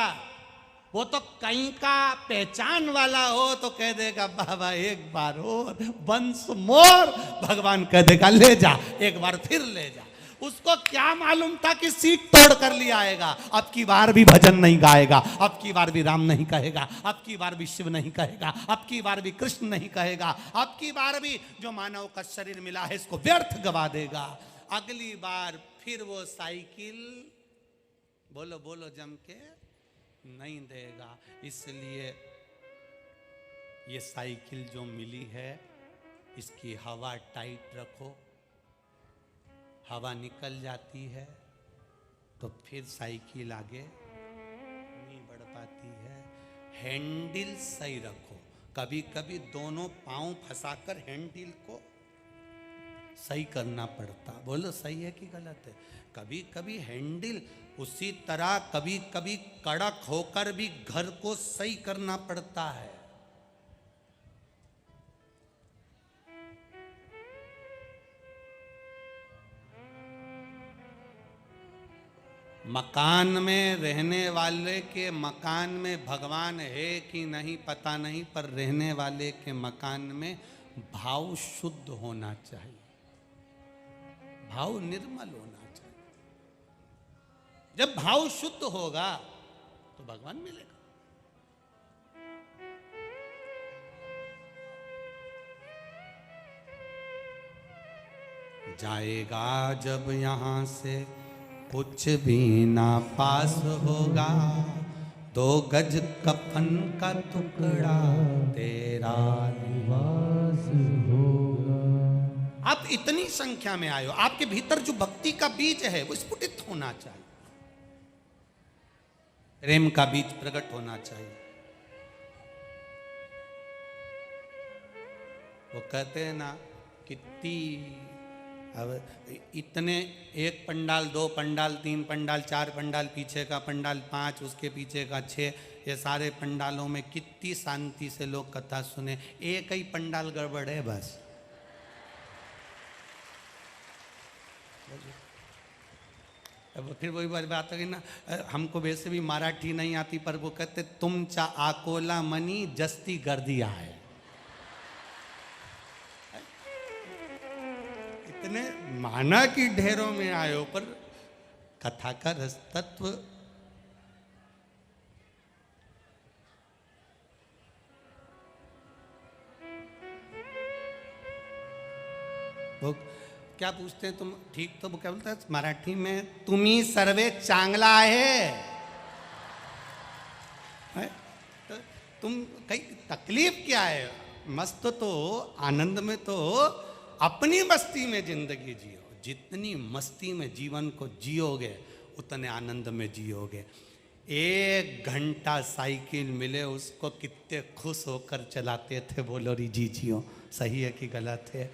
वो तो कहीं का पहचान वाला हो तो कह देगा बाबा एक बार और, वंस मोर, भगवान कह देगा ले जा, एक बार फिर ले जा। उसको क्या मालूम था कि सीट तोड़ कर लिया आएगा। अब की बार भी भजन नहीं गाएगा, अब की बार भी राम नहीं कहेगा, अब की बार भी शिव नहीं कहेगा, अब की बार भी कृष्ण नहीं कहेगा, अब की बार भी जो मानव का शरीर मिला है इसको व्यर्थ गवा देगा। अगली बार फिर वो साइकिल, बोलो बोलो जम के, नहीं देगा। इसलिए ये साइकिल जो मिली है इसकी हवा टाइट रखो, हवा निकल जाती है तो फिर साइकिल आगे नहीं बढ़ पाती है। हैंडल सही रखो, कभी कभी दोनों पांव फंसाकर हैंडल को सही करना पड़ता। बोलो सही है कि गलत है? कभी कभी हैंडल उसी तरह कभी कभी कड़क होकर भी घर को सही करना पड़ता है। मकान में रहने वाले के मकान में भगवान है कि नहीं पता नहीं, पर रहने वाले के मकान में भाव शुद्ध होना चाहिए, भाव निर्मल होना चाहिए। जब भाव शुद्ध होगा तो भगवान मिलेगा। जाएगा जब यहां से कुछ भी ना पास होगा, 2 गज कफन का टुकड़ा तेरा निवास होगा। आप इतनी संख्या में आए हो, आपके भीतर जो भक्ति का बीज है वो स्फुटित होना चाहिए, प्रेम का बीज प्रकट होना चाहिए। वो कहते हैं ना कितनी, अब इतने, एक पंडाल, 2 पंडाल, 3 पंडाल, 4 पंडाल, पीछे का पंडाल 5, उसके पीछे का 6, ये सारे पंडालों में कितनी शांति से लोग कथा सुने, एक ही पंडाल गड़बड़ है बस। अब फिर वही बात है ना, हमको वैसे भी मराठी नहीं आती, पर वो कहते तुमचा आकोला मनी जस्ती गर्दिया है। इतने माना कि ढेरों में आयो, पर कथा का रस तत्व वो क्या पूछते हैं तुम, ठीक तो वो क्या बोलता है मराठी में, तुम्ही सर्वे चांगला है? तो तुम कहीं तकलीफ क्या है? मस्त तो आनंद में तो अपनी मस्ती में जिंदगी जियो, जितनी मस्ती में जीवन को जियोगे उतने आनंद में जियोगे। 1 घंटा साइकिल मिले उसको कितने खुश होकर चलाते थे, बोलो री जी जियो, सही है कि गलत है?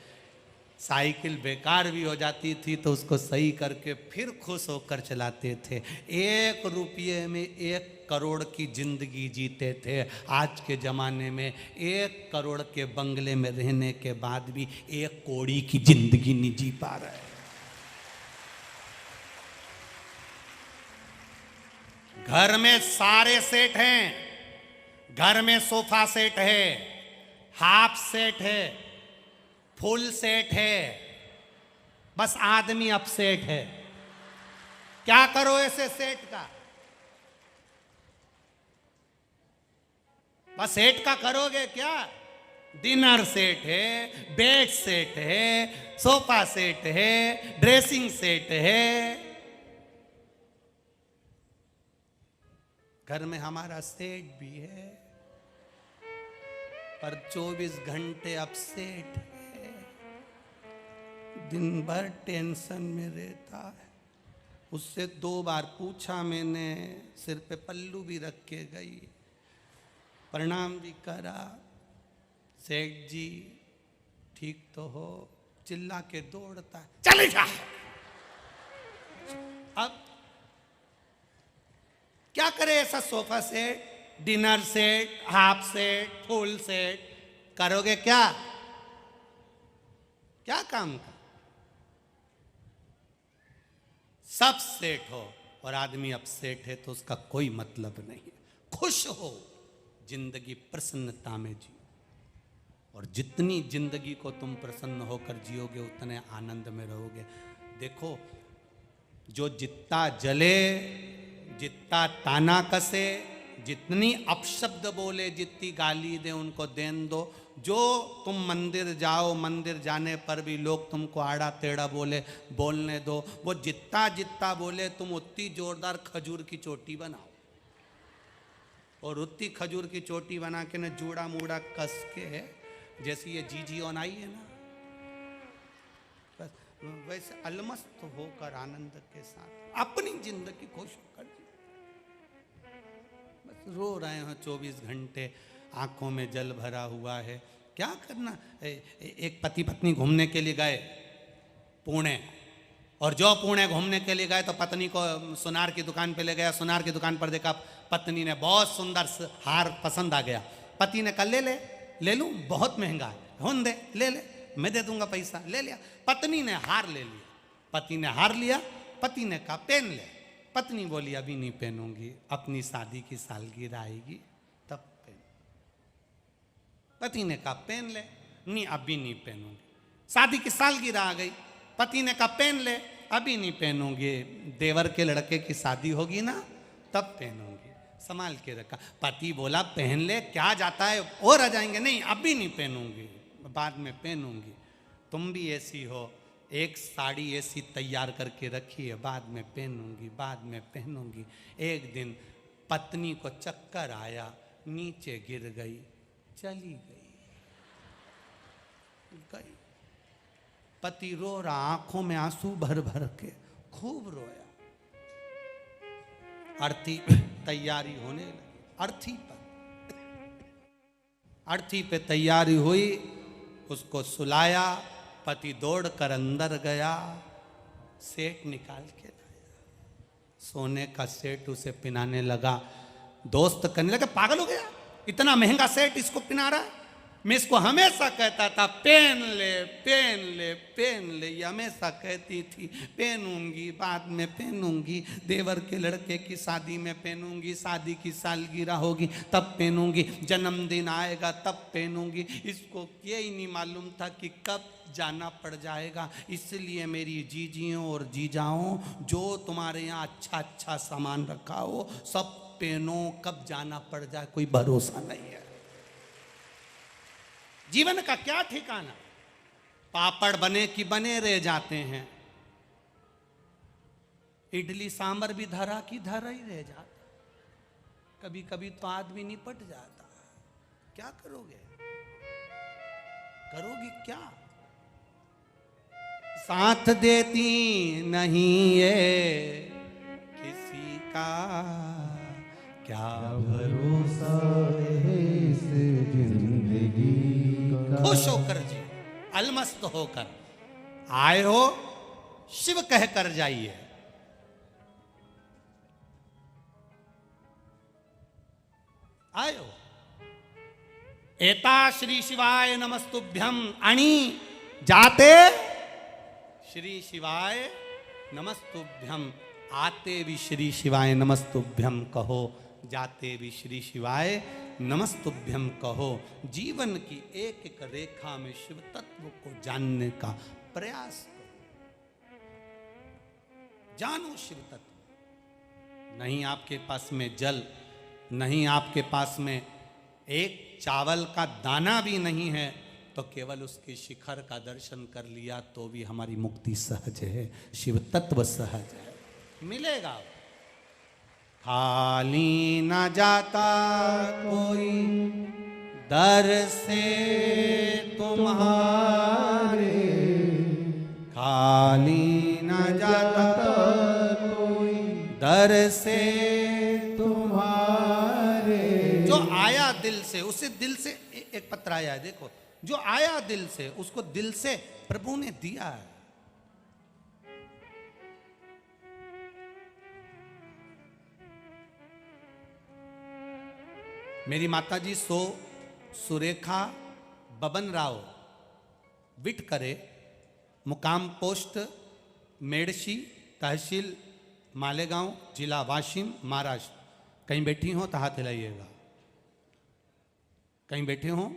साइकिल बेकार भी हो जाती थी तो उसको सही करके फिर खुश होकर चलाते थे। 1 रुपये में 1 करोड़ की जिंदगी जीते थे। आज के ज़माने में 1 करोड़ के बंगले में रहने के बाद भी 1 कौड़ी की जिंदगी नहीं जी पा रहे। घर में सारे सेट हैं, घर में सोफा सेट है, हाफ सेट है, फुल सेट है, बस आदमी अपसेट है। क्या करो ऐसे सेट का? बस सेट का करोगे क्या? डिनर सेट है, बेड सेट है, सोफा सेट है, ड्रेसिंग सेट है। घर में हमारा सेट भी है, पर 24 घंटे अपसेट है, दिन भर टेंशन में रहता है। उससे 2 बार पूछा मैंने, सिर पे पल्लू भी रख के गई, प्रणाम भी करा, सेठ जी ठीक तो हो? चिल्ला के दौड़ता है, चले जा। अब क्या करे? ऐसा sofa set, dinner set, half set, full set करोगे क्या? क्या काम का? सब सेट हो और आदमी अपसेट है तो उसका कोई मतलब नहीं है। खुश हो, जिंदगी प्रसन्नता में जी, और जितनी जिंदगी को तुम प्रसन्न होकर जियोगे उतने आनंद में रहोगे। देखो, जो जितना जले, जितना ताना कसे, जितनी अपशब्द बोले, जितनी गाली दे, उनको देन दो। जो तुम मंदिर जाओ, मंदिर जाने पर भी लोग तुमको आड़ा टेढ़ा बोले, बोलने दो। वो जितना जितना बोले तुम उतनी जोरदार खजूर की चोटी बनाओ, और उतनी खजूर की चोटी बना के न जूड़ा मूड़ा कस के, जैसी ये जीजी ऑन आई है ना, बस वैसे अलमस्त होकर आनंद के साथ अपनी जिंदगी खुश होकर जी। बस रो रहे हो 24 घंटे, आंखों में जल भरा हुआ है, क्या करना। एक पति पत्नी घूमने के लिए गए पुणे, और जो पुणे घूमने के लिए गए तो पत्नी को सुनार की दुकान पे ले गया। सुनार की दुकान पर देखा, पत्नी ने बहुत सुंदर हार पसंद आ गया। पति ने कहा ले लूं, बहुत महंगा है, होने दे, ले मैं दे दूंगा पैसा। ले लिया। पत्नी ने हार ले लिया। पति ने हार लिया, पति ने कहा पहन ले। पत्नी बोली अभी नहीं पहनूंगी, अपनी शादी की सालगिरह आएगी तब पहन। पति ने कहा पहन ले। नहीं, अभी नहीं पहनूंगी। शादी की सालगिरह आ गई, पति ने कहा पहन ले। अभी नहीं पहनूंगी, देवर के लड़के की शादी होगी ना तब पहनूंगी। संभाल के रखा। पति बोला पहन ले, क्या जाता है, और आ जाएंगे। नहीं, अभी नहीं पहनूंगी, बाद में पहनूंगी। तुम भी ऐसी हो, एक साड़ी ऐसी तैयार करके रखी है, बाद में पहनूंगी, बाद में पहनूंगी। एक दिन पत्नी को चक्कर आया, नीचे गिर गई, चली गई। पति रो रहा, आंखों में आंसू भर भर के, खूब रोया। अर्थी तैयारी होने लगी, अर्थी पे तैयारी हुई, उसको सुलाया। पति दौड़कर अंदर गया, सेट निकाल के लाया, सोने का सेट उसे पिनाने लगा। दोस्त कहने लगे पागल हो गया, इतना महंगा सेट इसको पिना रहा है। मैं इसको हमेशा कहता था पहन ले पहन ले पहन ले, ये हमेशा कहती थी पहनूंगी, बाद में पहनूंगी, देवर के लड़के की शादी में पहनूंगी, शादी की सालगिरह होगी तब पहनूंगी, जन्मदिन आएगा तब पहनूंगी। इसको ये ही नहीं मालूम था कि कब जाना पड़ जाएगा। इसलिए मेरी जीजियों और जीजाओं, जो तुम्हारे यहाँ अच्छा अच्छा सामान रखा हो सब पहनो, कब जाना पड़ जाए कोई भरोसा नहीं है। जीवन का क्या ठिकाना, पापड़ बने कि बने रह जाते हैं, इडली सांबर भी धरा की धरा ही रह जाता, कभी कभी तो आदमी निपट जाता। क्या करोगे, करोगी क्या। साथ देती नहीं ये किसी का, क्या भरोसा है इस जिंदगी का। खुश होकर जी, अलमस्त होकर आए हो, शिव कह कर जाइए। आए हो, एता श्री शिवाय नमस्तुभ्यम, आणि जाते श्री शिवाय नमस्तुभ्यम, आते भी श्री शिवाय नमस्तुभ्यम कहो, जाते भी श्री शिवाय नमस्तुभ्यम कहो। जीवन की एक एक रेखा में शिव तत्व को जानने का प्रयास करो, जानो शिव तत्व। नहीं आपके पास में जल, नहीं आपके पास में एक चावल का दाना भी नहीं है, तो केवल उसके शिखर का दर्शन कर लिया तो भी हमारी मुक्ति सहज है, शिव तत्व सहज है, मिलेगा। खाली न जाता कोई दर से तुम्हारे, खाली न जाता कोई दर से तुम्हारे। जो आया दिल से, उसे दिल से एक पत्र आया है, देखो, जो आया दिल से उसको दिल से प्रभु ने दिया है। मेरी माताजी सुरेखा बबन राव विटकरे, मुकाम पोस्ट मेडशी, तहसील मालेगांव, जिला वाशिम, महाराष्ट्र। कहीं बैठी हो तो हाथ हिलाइएगा। कहीं बैठे हो